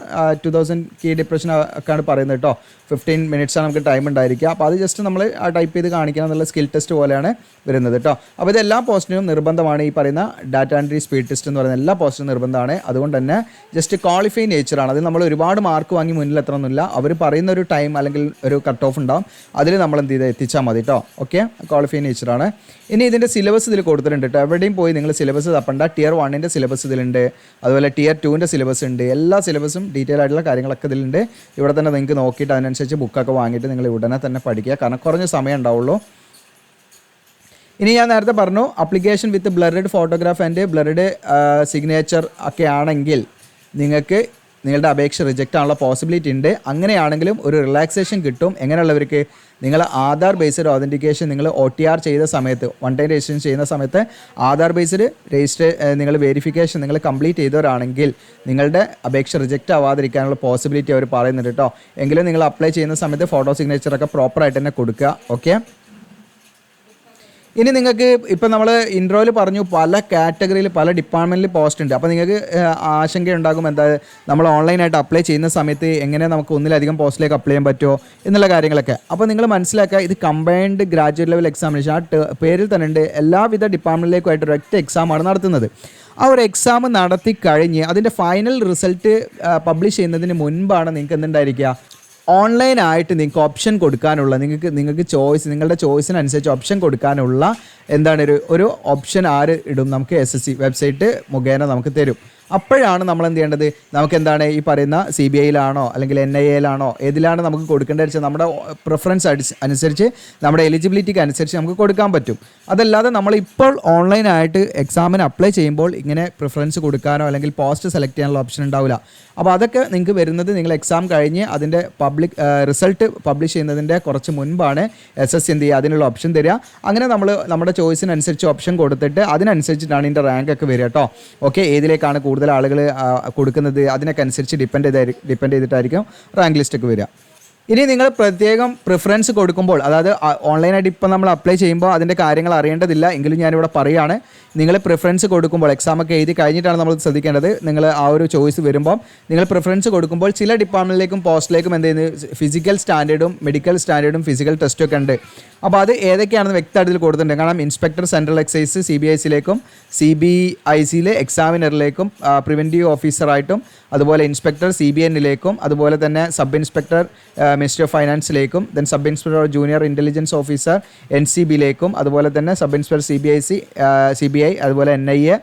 2000 കീ ഡിപ്രഷൻ ഒക്കെയാണ് പറയുന്നത് കേട്ടോ. 15 മിനിറ്റ്സാണ് നമുക്ക് ടൈം ഉണ്ടായിരിക്കുക. അപ്പോൾ അത് ജസ്റ്റ് നമ്മൾ ടൈപ്പ് ചെയ്ത് കാണിക്കണം എന്നുള്ള സ്കിൽ ടെസ്റ്റ് പോലെയാണ് വരുന്നത് കേട്ടോ. അപ്പോൾ ഇത് എല്ലാ പോസ്റ്റിനും നിർബന്ധമാണ്. ഈ പറയുന്ന ഡാറ്റ എൻട്രി സ്പീഡ് ടെസ്റ്റ് എന്ന് പറയുന്ന എല്ലാ പോസ്റ്റിനും നിർബന്ധമാണ്. അതുകൊണ്ട് തന്നെ ജസ്റ്റ് ക്വാളിഫൈ നേച്ചറാണ്. അതിൽ നമ്മൾ ഒരുപാട് മാർക്ക് വാങ്ങി മുന്നിലെത്തണമെന്നില്ല. അവർ പറയുന്ന ഒരു ടൈം അല്ലെങ്കിൽ ഒരു കട്ട് ഓഫ് ഉണ്ടാവും, അതിൽ നമ്മൾ എന്ത് ചെയ്ത് എത്തിച്ചാൽ മതി കേട്ടോ. ഓക്കെ, ക്വാളിഫൈ നേച്ചറാണ്. ഇനി ഇതിൻ്റെ സിലബസ് ഇതിൽ കൊടുത്തിട്ടുണ്ട് കേട്ടോ. എവിടെയും പോയി നിങ്ങൾ സിലബസ് തപ്പണ്ട. ടിയർ 1 സിലബസ് ഇതിലുണ്ട്, അതുപോലെ ടിയർ 2 സിലബസ് ഉണ്ട്. എല്ലാ സിലബസും ഡീറ്റെയിൽ ആയിട്ടുള്ള കാര്യങ്ങളൊക്കെ ഇതിലുണ്ട്. ഇവിടെ തന്നെ നിങ്ങൾക്ക് നോക്കിയിട്ട് അതിനനുസരിച്ച് ബുക്കൊക്കെ വാങ്ങിയിട്ട് നിങ്ങൾ ഉടനെ തന്നെ പഠിക്കുക, കാരണം കുറഞ്ഞ സമയം ഉണ്ടാവുള്ളൂ. ഇനി ഞാൻ നേരത്തെ പറഞ്ഞു, application with blurred photograph and blurred signature ഒക്കെ ആണെങ്കിൽ നിങ്ങൾക്ക് നിങ്ങളുടെ അപേക്ഷ റിജക്റ്റ് ആണുള്ള പോസിബിലിറ്റി ഉണ്ട്. അങ്ങനെയാണെങ്കിലും ഒരു റിലാക്സേഷൻ കിട്ടും. എങ്ങനെയുള്ളവർക്ക്, നിങ്ങൾ ആധാർ ബേസ്ഡ് ഓതൻറ്റിക്കേഷൻ നിങ്ങൾ OTR ചെയ്ത സമയത്ത്, 1 ടൈം രജിസ്ട്രേഷൻ ചെയ്യുന്ന സമയത്ത് ആധാർ ബേസ്ഡ് നിങ്ങൾ വെരിഫിക്കേഷൻ നിങ്ങൾ കംപ്ലീറ്റ് ചെയ്തവരാണെങ്കിൽ നിങ്ങളുടെ അപേക്ഷ റിജക്റ്റ് ആവാതിരിക്കാനുള്ള പോസിബിലിറ്റി അവർ പറയുന്നുണ്ട് കേട്ടോ. എങ്കിലും നിങ്ങൾ അപ്ലൈ ചെയ്യുന്ന സമയത്ത് ഫോട്ടോ സിഗ്നേച്ചറൊക്കെ പ്രോപ്പറായിട്ട് തന്നെ കൊടുക്കുക. ഓക്കെ, ഇനി നിങ്ങൾക്ക് ഇപ്പം നമ്മൾ ഇൻട്രോയിൽ പറഞ്ഞു പല കാറ്റഗറിയിൽ പല ഡിപ്പാർട്ട്മെൻറ്റിൽ പോസ്റ്റ് ഉണ്ട്. അപ്പോൾ നിങ്ങൾക്ക് ആശങ്കയുണ്ടാകും, എന്താ നമ്മൾ ഓൺലൈനായിട്ട് അപ്ലൈ ചെയ്യുന്ന സമയത്ത് എങ്ങനെ നമുക്ക് ഒന്നിലധികം പോസ്റ്റിലേക്ക് അപ്ലൈ ചെയ്യാൻ പറ്റുമോ എന്നുള്ള കാര്യങ്ങളൊക്കെ. അപ്പോൾ നിങ്ങൾ മനസ്സിലാക്കുക, ഇത് കമ്പൈൻഡ് ഗ്രാജുവേറ്റ് ലെവൽ എക്സാമിനേഷൻ, പേരിൽ തന്നെ ഉണ്ട്. എല്ലാവിധ ഡിപ്പാർട്ട്മെൻറ്റിലേക്കുമായിട്ട് ഒരൊറ്റ എക്സാമാണ് നടത്തുന്നത്. ആ ഒരു എക്സാം നടത്തി കഴിഞ്ഞ് അതിൻ്റെ ഫൈനൽ റിസൾട്ട് പബ്ലിഷ് ചെയ്യുന്നതിന് മുൻപാണ് നിങ്ങൾക്ക് എന്തുണ്ടായിരിക്കുക, ഓൺലൈനായിട്ട് നിങ്ങൾക്ക് ഓപ്ഷൻ കൊടുക്കാനുള്ള, നിങ്ങൾക്ക് ചോയ്സ്, നിങ്ങളുടെ ചോയ്സിനനുസരിച്ച് ഓപ്ഷൻ കൊടുക്കാനുള്ള എന്താണ് ഒരു ഓപ്ഷൻ ആര് ഇടും, നമുക്ക് SSC വെബ്സൈറ്റ് മുഖേന നമുക്ക് തരും. അപ്പോഴാണ് നമ്മൾ എന്ത് ചെയ്യേണ്ടത്, നമുക്ക് എന്താണ് ഈ പറയുന്ന CBIയിലാണോ അല്ലെങ്കിൽ NIAയിലാണോ ഏതിലാണ് നമുക്ക് കൊടുക്കേണ്ടത് വെച്ചാൽ നമ്മുടെ പ്രിഫറൻസ് അനുസരിച്ച് നമ്മുടെ എലിജിബിലിറ്റിക്ക് അനുസരിച്ച് നമുക്ക് കൊടുക്കാൻ പറ്റും. അതല്ലാതെ നമ്മളിപ്പോൾ ഓൺലൈനായിട്ട് എക്സാമിന് അപ്ലൈ ചെയ്യുമ്പോൾ ഇങ്ങനെ പ്രിഫറൻസ് കൊടുക്കാനോ അല്ലെങ്കിൽ പോസ്റ്റ് സെലക്ട് ചെയ്യാനുള്ള ഓപ്ഷൻ ഉണ്ടാവില്ല. അപ്പോൾ അതൊക്കെ നിങ്ങൾക്ക് വരുന്നത് നിങ്ങൾ എക്സാം കഴിഞ്ഞ് അതിൻ്റെ റിസൾട്ട് പബ്ലിഷ് ചെയ്യുന്നതിൻ്റെ കുറച്ച് മുൻപാണ് SSC എന്ത് ചെയ്യുക, അതിനുള്ള ഓപ്ഷൻ തരിക. അങ്ങനെ നമ്മൾ നമ്മുടെ ചോയ്സിനനുസരിച്ച് ഓപ്ഷൻ കൊടുത്തിട്ട് അതിനനുസരിച്ചിട്ടാണ് ഇതിൻ്റെ റാങ്ക് ഒക്കെ വരിക കേട്ടോ. ഓക്കെ, ഏതിലേക്കാണ് കൂടുതൽ ആളുകൾ കൊടുക്കുന്നത് അതിനൊക്കെ അനുസരിച്ച് ഡിപ്പെൻഡ് ചെയ്തിട്ടായിരിക്കും റാങ്ക് ലിസ്റ്റൊക്കെ വരിക. ഇനി നിങ്ങൾ പ്രത്യേകം പ്രിഫറൻസ് കൊടുക്കുമ്പോൾ, അതായത് ഓൺലൈനായിട്ട് ഇപ്പോൾ നമ്മൾ അപ്ലൈ ചെയ്യുമ്പോൾ അതിൻ്റെ കാര്യങ്ങൾ അറിയേണ്ടതില്ല എങ്കിലും ഞാനിവിടെ പറയുകയാണ്. നിങ്ങൾ പ്രിഫറൻസ് കൊടുക്കുമ്പോൾ എക്സാമൊക്കെ എഴുതി കഴിഞ്ഞിട്ടാണ് നമ്മൾ ശ്രദ്ധിക്കേണ്ടത്. നിങ്ങൾ ആ ഒരു ചോയ്സ് വരുമ്പോൾ നിങ്ങൾ പ്രിഫറൻസ് കൊടുക്കുമ്പോൾ ചില ഡിപ്പാർട്ട്മെൻറ്റിലേക്കും പോസ്റ്റിലേക്കും എന്ത് ചെയ്യുന്നത്, ഫിസിക്കൽ സ്റ്റാൻഡേർഡും മെഡിക്കൽ സ്റ്റാൻഡേർഡും ഫിസിക്കൽ ടെസ്റ്റും ഒക്കെ ഉണ്ട്. അപ്പോൾ അത് ഏതൊക്കെയാണെന്ന് വ്യക്തമായിട്ട് ഇതിൽ കൊടുത്തിട്ടുണ്ട്. കാരണം ഇൻസ്പെക്ടർ സെൻട്രൽ എക്സൈസ് CBICയിലേക്കും CBICയിലെ എക്സാമിനറിലേക്കും പ്രിവെൻറ്റീവ് ഓഫീസറായിട്ടും അതുപോലെ ഇൻസ്പെക്ടർ CBNയിലേക്കും അതുപോലെ തന്നെ സബ് ഇൻസ്പെക്ടർ മിനിസ്ട്രി ഓഫ് ഫൈനാൻസിലേക്കും then sub inspector junior intelligence officer NCBയിലേക്കും അതുപോലെ തന്നെ സബ് ഇൻസ്പെക്ടർ CBI അതുപോലെ NIA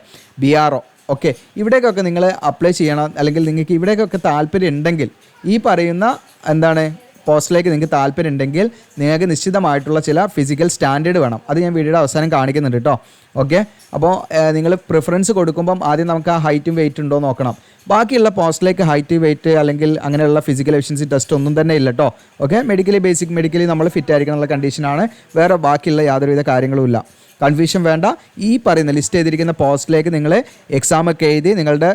BRO. ഓക്കെ, ഇവിടേക്കൊക്കെ നിങ്ങൾ അപ്ലൈ ചെയ്യണം. അല്ലെങ്കിൽ നിങ്ങൾക്ക് ഇവിടേക്കൊക്കെ താല്പര്യം ഉണ്ടെങ്കിൽ ഈ പറയുന്ന എന്താണ് പോസ്റ്റിലേക്ക് നിങ്ങൾക്ക് താല്പര്യം ഉണ്ടെങ്കിൽ നിങ്ങൾക്ക് നിശ്ചിതമായിട്ടുള്ള ചില ഫിസിക്കൽ സ്റ്റാൻഡേർഡ് വേണം. അത് ഞാൻ വീഡിയോയുടെ അവസാനം കാണിക്കുന്നുണ്ട് കേട്ടോ. ഓക്കെ, അപ്പോൾ നിങ്ങൾ പ്രിഫറൻസ് കൊടുക്കുമ്പം ആദ്യം നമുക്ക് ആ ഹൈറ്റും വെയിറ്റ് ഉണ്ടോ നോക്കണം. ബാക്കിയുള്ള പോസ്റ്റിലേക്ക് ഹൈറ്റ് വെയിറ്റ് അല്ലെങ്കിൽ അങ്ങനെയുള്ള ഫിസിക്കൽ എഫിഷ്യൻസി ടെസ്റ്റ് ഒന്നും തന്നെ ഇല്ല കേട്ടോ. ഓക്കെ, മെഡിക്കലി നമ്മൾ ഫിറ്റ് ആയിരിക്കണം എന്നുള്ള കണ്ടീഷനാണ്. വേറെ ബാക്കിയുള്ള യാതൊരുവിധ കാര്യങ്ങളും ഇല്ല. കൺഫ്യൂഷൻ വേണ്ട. ഈ പറയുന്ന ലിസ്റ്റ് ചെയ്തിരിക്കുന്ന പോസ്റ്റിലേക്ക് നിങ്ങൾ എക്സാമൊക്കെ എഴുതി നിങ്ങളുടെ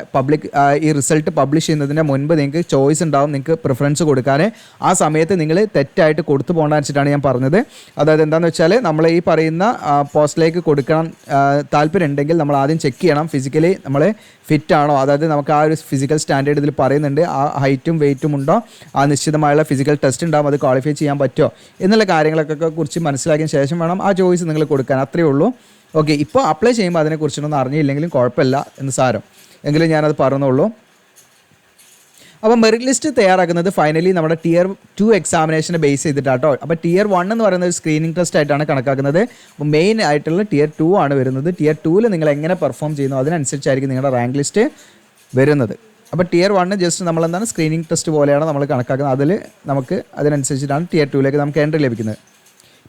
ഈ റിസൾട്ട് പബ്ലിഷ് ചെയ്യുന്നതിന് മുൻപ് നിങ്ങൾക്ക് ചോയ്സ് ഉണ്ടാവും, നിങ്ങൾക്ക് പ്രിഫറൻസ് കൊടുക്കാൻ. ആ സമയത്ത് നിങ്ങൾ തെറ്റായിട്ട് കൊടുത്തു പോകേണ്ട വെച്ചിട്ടാണ് ഞാൻ പറഞ്ഞത്. അതായത് എന്താണെന്ന് വെച്ചാൽ നമ്മൾ ഈ പറയുന്ന പോസ്റ്റിലേക്ക് കൊടുക്കണം താല്പര്യം ഉണ്ടെങ്കിൽ നമ്മൾ ആദ്യം ചെക്ക് ചെയ്യണം ഫിസിക്കലി നമ്മൾ ഫിറ്റ് ആണോ, അതായത് നമുക്ക് ആ ഒരു ഫിസിക്കൽ സ്റ്റാൻഡേർഡ് ഇതിൽ പറയുന്നുണ്ട്, ആ ഹൈറ്റും വെയിറ്റും ഉണ്ടോ, ആ നിശ്ചിതമായുള്ള ഫിസിക്കൽ ടെസ്റ്റ് ഉണ്ടാകും, അത് ക്വാളിഫൈ ചെയ്യാൻ പറ്റുമോ എന്നുള്ള കാര്യങ്ങളൊക്കെ കുറിച്ച് മനസ്സിലാക്കിയ ശേഷം വേണം ആ ചോയ്സ് നിങ്ങൾ കൊടുക്കാൻ. അത്രയേ ഉള്ളൂ. ഓക്കെ, ഇപ്പോൾ അപ്ലൈ ചെയ്യുമ്പോൾ അതിനെക്കുറിച്ചൊന്നും അറിഞ്ഞില്ലെങ്കിലും കുഴപ്പമില്ല എന്ന് സാരം, എങ്കിലും ഞാനത് പറഞ്ഞുള്ളൂ. അപ്പോൾ മെറിറ്റ് ലിസ്റ്റ് തയ്യാറാക്കുന്നത് ഫൈനലി നമ്മുടെ Tier 2 എക്സാമിനേഷനെ ബേസ് ചെയ്തിട്ടാട്ടോ. അപ്പോൾ Tier 1 എന്ന് പറയുന്നത് സ്ക്രീനിങ് ടെസ്റ്റ് ആയിട്ടാണ് കണക്കാക്കുന്നത്. അപ്പോൾ മെയിൻ ആയിട്ടുള്ള Tier 2 ആണ് വരുന്നത്. Tier 2ൽ നിങ്ങൾ എങ്ങനെ പെർഫോം ചെയ്യുന്നു അതിനനുസരിച്ചായിരിക്കും നിങ്ങളുടെ റാങ്ക് ലിസ്റ്റ് വരുന്നത്. അപ്പോൾ Tier 1 ജസ്റ്റ് നമ്മളെന്താണ് സ്ക്രീനിങ് ടെസ്റ്റ് പോലെയാണ് നമ്മൾ കണക്കാക്കുന്നത്. അതിൽ നമുക്ക് അതിനനുസരിച്ചിട്ടാണ് Tier 2ലേക്ക് നമുക്ക് എൻട്രി ലഭിക്കുന്നത്.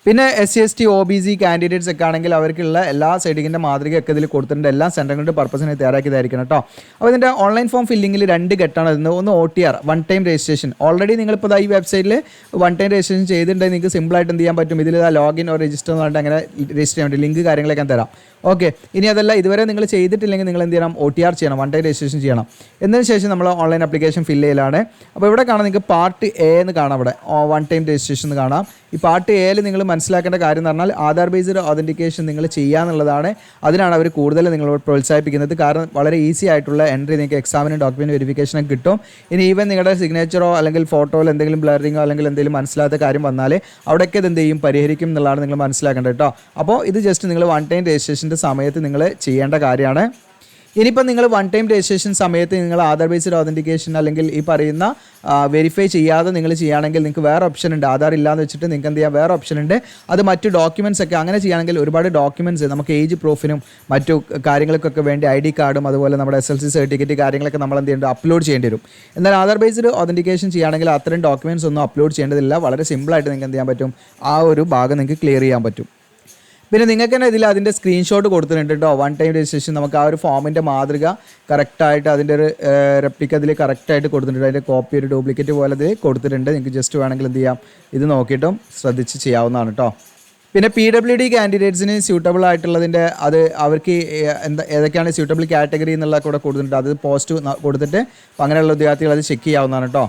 പിന്നെ SC/ST OBC കാൻഡിഡേറ്റ്സ് ഒക്കെ ആണെങ്കിൽ അവർക്കുള്ള എല്ലാ സൈഡിങ്ങിൻ്റെ മാതൃകയൊക്കെ ഇതിൽ കൊടുത്തിട്ടുണ്ട്. എല്ലാ സെൻറ്ററുകളുടെ പർപ്പസിനെ തയ്യാറാക്കിയതായിരിക്കണം കേട്ടോ. അപ്പോൾ ഇതിൻ്റെ ഓൺലൈൻ ഫോം ഫില്ലിങ്ങിൽ 2 ഘട്ടമാണ് വരുന്നത്. ഒന്ന് OTR, one time registration. Already നിങ്ങളിപ്പോൾ ഈ വെബ്സൈറ്റിൽ വൺ ടൈം രജിസ്ട്രേഷൻ ചെയ്തിട്ടുണ്ടെങ്കിൽ നിങ്ങൾക്ക് സിമ്പിളായിട്ട് എന്ത് ചെയ്യാൻ പറ്റും, ഇതിൽ ലോഗിൻ ഓർ രജിസ്റ്റർ എന്ന് പറഞ്ഞിട്ട് അങ്ങനെ രജിസ്റ്റർ ചെയ്യാൻ പറ്റും. ലിങ്ക് കാര്യങ്ങളൊക്കെ ഞാൻ തരാം. ഓക്കെ, ഇനി അതല്ല ഇതുവരെ നിങ്ങൾ ചെയ്തിട്ടില്ലെങ്കിൽ നിങ്ങൾ എന്ത് ചെയ്യണം, OTR ചെയ്യണം, വൺ ടൈം രജിസ്ട്രേഷൻ ചെയ്യണം. എന്നതിന് ശേഷം നമ്മൾ ഓൺലൈൻ ആപ്ലിക്കേഷൻ ഫില്ല് ചെയ്യലാണ്. അപ്പോൾ ഇവിടെ കാണാം നിങ്ങൾക്ക് പാർട്ട് A എന്ന് കാണാം, അവിടെ വൺ ടൈം രജിസ്ട്രേഷൻ എന്ന് കാണാം. ഈ പാർട്ട് Aയിൽ നിങ്ങൾ മനസ്സിലാക്കേണ്ട കാര്യം എന്ന് പറഞ്ഞാൽ ആധാർ ബേസ്ഡ് ഓതൻറ്റിക്കേഷൻ നിങ്ങൾ ചെയ്യാന്നുള്ളതാണ്. അതിനാണ് അവർ കൂടുതൽ നിങ്ങളോട് പ്രോത്സാഹിപ്പിക്കുന്നത്. കാരണം വളരെ ഈസി ആയിട്ടുള്ള എൻട്രി നിങ്ങൾക്ക് എക്സാമിനും ഡോക്യുമെൻറ്റ് വെരിഫിക്കേഷനൊക്കെ കിട്ടും. ഇനി ഈവൻ നിങ്ങളുടെ സിഗ്നേച്ചറോ അല്ലെങ്കിൽ ഫോട്ടോയിൽ എന്തെങ്കിലും ബ്ലറിങ്ങോ അല്ലെങ്കിൽ എന്തെങ്കിലും മനസ്സിലാത്ത കാര്യം വന്നാൽ അവിടെയൊക്കെ ഇത് എന്ത് ചെയ്യും, പരിഹരിക്കും എന്നുള്ളതാണ് നിങ്ങൾ മനസ്സിലാക്കേണ്ടത് കേട്ടോ. അപ്പോൾ ഇത് ജസ്റ്റ് നിങ്ങൾ വൺ ടൈം രജിസ്ട്രേഷൻ്റെ സമയത്ത് നിങ്ങൾ ചെയ്യേണ്ട കാര്യമാണ്. ഇനിയിപ്പോൾ നിങ്ങൾ വൺ ടൈം രജിസ്ട്രേഷൻ സമയത്ത് നിങ്ങൾ ആധാർ ബേസ്ഡ് ഓതൻറ്റിക്കേഷൻ അല്ലെങ്കിൽ ഈ പറയുന്ന വെരിഫൈ ചെയ്യാതെ നിങ്ങൾ ചെയ്യുകയാണെങ്കിൽ നിങ്ങൾക്ക് വേറെ ഓപ്ഷൻ ഉണ്ട്. ആധാർ ഇല്ലാന്ന് വെച്ചിട്ട് നിങ്ങൾക്ക് എന്ത് ചെയ്യാം, വേറെ ഓപ്ഷൻ ഉണ്ട്. അത് മറ്റു ഡോക്യുമെൻറ്റ്സ് ഒക്കെ അങ്ങനെ ചെയ്യുകയാണെങ്കിൽ ഒരുപാട് ഡോക്യുമെൻറ്റ്സ് നമുക്ക് ഏജ് പ്രൂഫിനും മറ്റു കാര്യങ്ങൾക്കൊക്കെ വേണ്ടി ID കാർഡും അതുപോലെ നമ്മുടെ SLC സർട്ടിഫിക്കറ്റ് കാര്യങ്ങളൊക്കെ നമ്മൾ എന്ത് ചെയ്യേണ്ടത്, അപ്ലോഡ് ചെയ്യേണ്ടി വരും. എന്നാൽ ആധാർ ബേസ്ഡ് ഓതൻറ്റിക്കേഷൻ ചെയ്യുകയാണെങ്കിൽ അത്തരം ഡോക്യുമെൻറ്റ്സ് ഒന്നും അപ്ലോഡ് ചെയ്യേണ്ടതില്ല. വളരെ സിമ്പിളായിട്ട് നിങ്ങൾക്ക് എന്ത് ചെയ്യാൻ പറ്റും, ആ ഒരു ഭാഗം നിങ്ങൾക്ക് ക്ലിയർ ചെയ്യാൻ പറ്റും. പിന്നെ നിങ്ങൾക്ക് തന്നെ ഇതിൽ അതിൻ്റെ സ്ക്രീൻഷോട്ട് കൊടുത്തിട്ടുണ്ട് കേട്ടോ. വൺ ടൈം രജിസ്ട്രേഷൻ നമുക്ക് ആ ഒരു ഫോമിൻ്റെ മാതൃക കറക്റ്റായിട്ട് അതിൻ്റെ ഒരു റെപ്ലിക്ക അതിൽ കറക്റ്റായിട്ട് കൊടുത്തിട്ടുണ്ട്. അതിൻ്റെ കോപ്പി ഒരു ഡ്യൂപ്ലിക്കേറ്റ് പോലെ ഇത് കൊടുത്തിട്ടുണ്ട്. നിങ്ങൾക്ക് ജസ്റ്റ് വേണമെങ്കിൽ എന്ത് ചെയ്യാം, ഇത് നോക്കിയിട്ടും ശ്രദ്ധിച്ച് ചെയ്യാവുന്നതാണ് കേട്ടോ. പിന്നെ PWD കാൻഡിഡേറ്റ്സിന് സ്യൂട്ടബിൾ ആയിട്ടുള്ളതിൻ്റെ അത് അവർക്ക് ഏതൊക്കെയാണ് സ്യൂട്ടബിൾ കാറ്റഗറി എന്നുള്ള കൂടെ കൊടുത്തിട്ടുണ്ട്. അത് പോസ്റ്റ് കൊടുത്തിട്ട് അപ്പോൾ അങ്ങനെയുള്ള വിദ്യാർത്ഥികൾ അത് ചെക്ക് ചെയ്യാവുന്നതാണ് കേട്ടോ.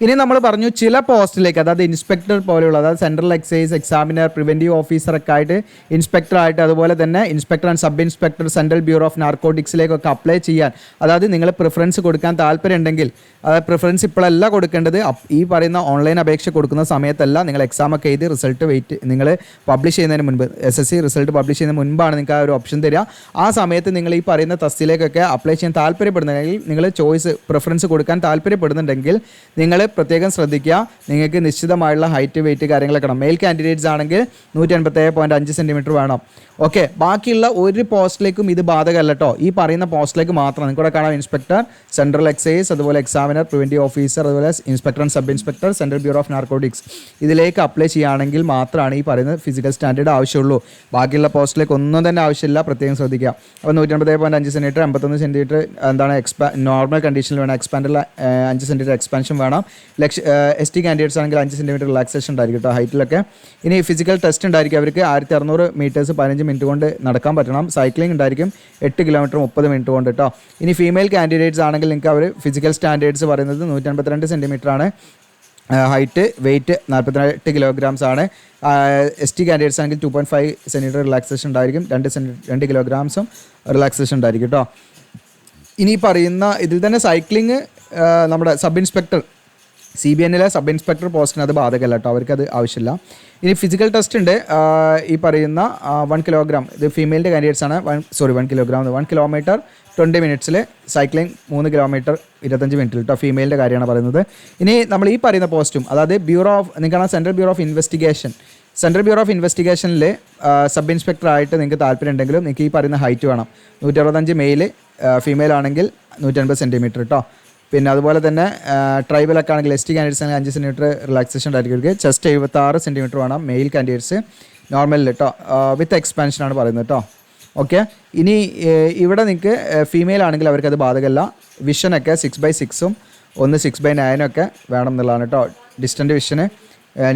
ഇനി നമ്മൾ പറഞ്ഞു ചില പോസ്റ്റിലേക്ക്, അതായത് ഇൻസ്പെക്ടർ പോലെയുള്ള, അതായത് സെൻട്രൽ എക്സൈസ് എക്സാമിനർ പ്രിവെൻറ്റീവ് ഓഫീസറൊക്കെ ആയിട്ട് ഇൻസ്പെക്ടറായിട്ട് അതുപോലെ തന്നെ inspector and sub inspector central bureau of നാർക്കോട്ടിക്സിലേക്കൊക്കെ അപ്ലൈ ചെയ്യാൻ, അതായത് നിങ്ങൾ പ്രിഫറൻസ് കൊടുക്കാൻ താല്പര്യമുണ്ടെങ്കിൽ, അതായത് പ്രിഫറൻസ് ഇപ്പോഴല്ല കൊടുക്കേണ്ടത്, ഈ പറയുന്ന ഓൺലൈൻ അപേക്ഷ കൊടുക്കുന്ന സമയത്തല്ല, നിങ്ങൾ എക്സാമൊക്കെ എഴുതി റിസൾട്ട് നിങ്ങൾ പബ്ലിഷ് ചെയ്യുന്നതിന് മുൻപ് SSC റിസൾട്ട് പബ്ലിഷ് ചെയ്യുന്നതിന് മുൻപാണ് നിങ്ങൾക്ക് ആ ഒരു ഓപ്ഷൻ തരിക. ആ സമയത്ത് നിങ്ങൾ ഈ പറയുന്ന തസ്തിലേക്കൊക്കെ അപ്ലൈ ചെയ്യാൻ താല്പര്യപ്പെടുന്നുണ്ടെങ്കിൽ, നിങ്ങൾ ചോയ്സ് പ്രിഫറൻസ് കൊടുക്കാൻ താല്പര്യപ്പെടുന്നുണ്ടെങ്കിൽ നിങ്ങൾ പ്രത്യേകം ശ്രദ്ധിക്കുക. നിങ്ങൾക്ക് നിശ്ചിതമായുള്ള ഹൈറ്റ് വെയിറ്റ് കാര്യങ്ങളൊക്കെ വേണം. മെയിൽ കാൻഡിഡേറ്റ്സ് ആണെങ്കിൽ 187.5 സെൻറ്റിമീറ്റർ വേണം. ഓക്കെ, ബാക്കിയുള്ള ഒരു പോസ്റ്റിലേക്കും ഇത് ബാധകമല്ല കേട്ടോ. ഈ പറയുന്ന പോസ്റ്റിലേക്ക് മാത്രം നിങ്ങൾക്കൂടെ കാണാം ഇൻസ്പെക്ടർ സെൻട്രൽ എക്സൈസ് അതുപോലെ എക്സാമിനർ പ്രിവെൻറ്റീവ് ഓഫീസർ അതുപോലെ inspector and sub inspector central bureau of narcotics ഇതിലേക്ക് അപ്ലൈ ചെയ്യുകയാണെങ്കിൽ മാത്രമാണ് ഈ പറയുന്ന ഫിസിക്കൽ സ്റ്റാൻഡേർഡ് ആവശ്യമുള്ളൂ. ബാക്കിയുള്ള പോസ്റ്റിലേക്ക് ഒന്നും തന്നെ ആവശ്യമില്ല, പ്രത്യേകം ശ്രദ്ധിക്കുക. അപ്പോൾ 187.5 സെൻറ്റിമീറ്റർ 51 സെൻറ്റിമീറ്റർ എന്താണ് നോർമൽ കണ്ടീഷനിൽ വേണം. എക്സ്പാൻഡിൽ 5 സെൻറ്റിമീറ്റർ എക്സ്പാൻഷൻ വേണം. ST കാൻഡിഡേറ്റ്സ് ആണെങ്കിൽ 5 സെൻറ്റിമീറ്റർ റിലാക്സേഷൻ ഉണ്ടായിരിക്കും കേട്ടോ ഹൈറ്റിലൊക്കെ. ഇനി ഫിസിക്കൽ ടെസ്റ്റ് ഉണ്ടായിരിക്കും അവർക്ക് 1600 മീറ്റേഴ്സ് 15 മിനിറ്റ് കൊണ്ട് നടക്കാൻ പറ്റണം. സൈക്ലിംഗ് ഉണ്ടായിരിക്കും 8 കിലോമീറ്റർ 30 മിനിറ്റ് കൊണ്ട് കേട്ടോ. ഇനി ഫീമെയിൽ കാൻഡിഡേറ്റ്സ് ആണെങ്കിൽ നിങ്ങൾക്ക് അവർ ഫിസിക്കൽ സ്റ്റാൻഡേർഡ്സ് പറയുന്നത് 152 സെൻറ്റിമീറ്റർ ആണ്. ഹൈറ്റ് വെയിറ്റ് 48 കിലോഗ്രാംസ് ആണ്. ST കാൻഡിഡേറ്റ്സ് ആണെങ്കിൽ 2.5 സെൻറ്റിമീറ്റർ റിലാക്സേഷൻ ഉണ്ടായിരിക്കും, 2 കിലോഗ്രാംസും റിലാക്സേഷൻ ഉണ്ടായിരിക്കും കേട്ടോ. ഇനി പറയുന്ന ഇതിൽ തന്നെ സൈക്ലിങ് നമ്മുടെ സബ് ഇൻസ്പെക്ടർ CBNലെ സബ് ഇൻസ്പെക്ടർ പോസ്റ്റിന് അത് ബാധകമല്ല കേട്ടോ, അവർക്കത് ആവശ്യമില്ല. ഇനി ഫിസിക്കൽ ടെസ്റ്റ് ഉണ്ട്. ഈ പറയുന്ന 1 കിലോഗ്രാം, ഇത് ഫീമെയിലിൻ്റെ കാൻഡിഡേറ്റ്സ് ആണ്. 1 കിലോഗ്രാം 1 കിലോമീറ്റർ 20 മിനിറ്റ്സിൽ, സൈക്ലിംഗ് 3 കിലോമീറ്റർ 25 മിനിറ്റിൽ കേട്ടോ. ഫീമെയിലിൻ്റെ കാര്യമാണ് പറയുന്നത്. ഇനി നമ്മൾ ഈ പറയുന്ന പോസ്റ്റും, അതായത് നിങ്ങൾക്കാണ് സെൻട്രൽ ബ്യൂറോ ഓഫ് ഇൻവെസ്റ്റിഗേഷനിൽ സബ് ഇൻസ്പെക്ടർ ആയിട്ട് നിങ്ങൾക്ക് താല്പര്യം ഉണ്ടെങ്കിലും നിങ്ങൾക്ക് ഈ പറയുന്ന ഹൈറ്റ് വേണം. 165 മെയിൽ, ഫീമെയിൽ ആണെങ്കിൽ 150 സെൻറ്റിമീറ്റർ കേട്ടോ. പിന്നെ അതുപോലെ തന്നെ ട്രൈബലൊക്കെ ആണെങ്കിൽ ST കാൻഡിഡേറ്റ്സ് ആണെങ്കിൽ 5 സെൻറ്റിമീറ്റർ റിലാക്സേഷൻ ആയിരിക്കും. ചെസ്റ്റ് 76 സെൻറ്റിമീറ്റർ വേണം മെയിൽ കാൻഡിഡേറ്റ്സ് നോർമലിൽ കേട്ടോ. വിത്ത് എക്സ്പാൻഷനാണ് പറയുന്നത് കേട്ടോ. ഓക്കെ. ഇനി ഇവിടെ നിങ്ങൾക്ക് ഫീമെയിൽ ആണെങ്കിൽ അവർക്കത് ബാധകമല്ല. വിഷനൊക്കെ 6/6ഉം 6/9 ഒക്കെ വേണം എന്നുള്ളതാണ് കേട്ടോ. ഡിസ്റ്റൻറ്റ് വിഷന്,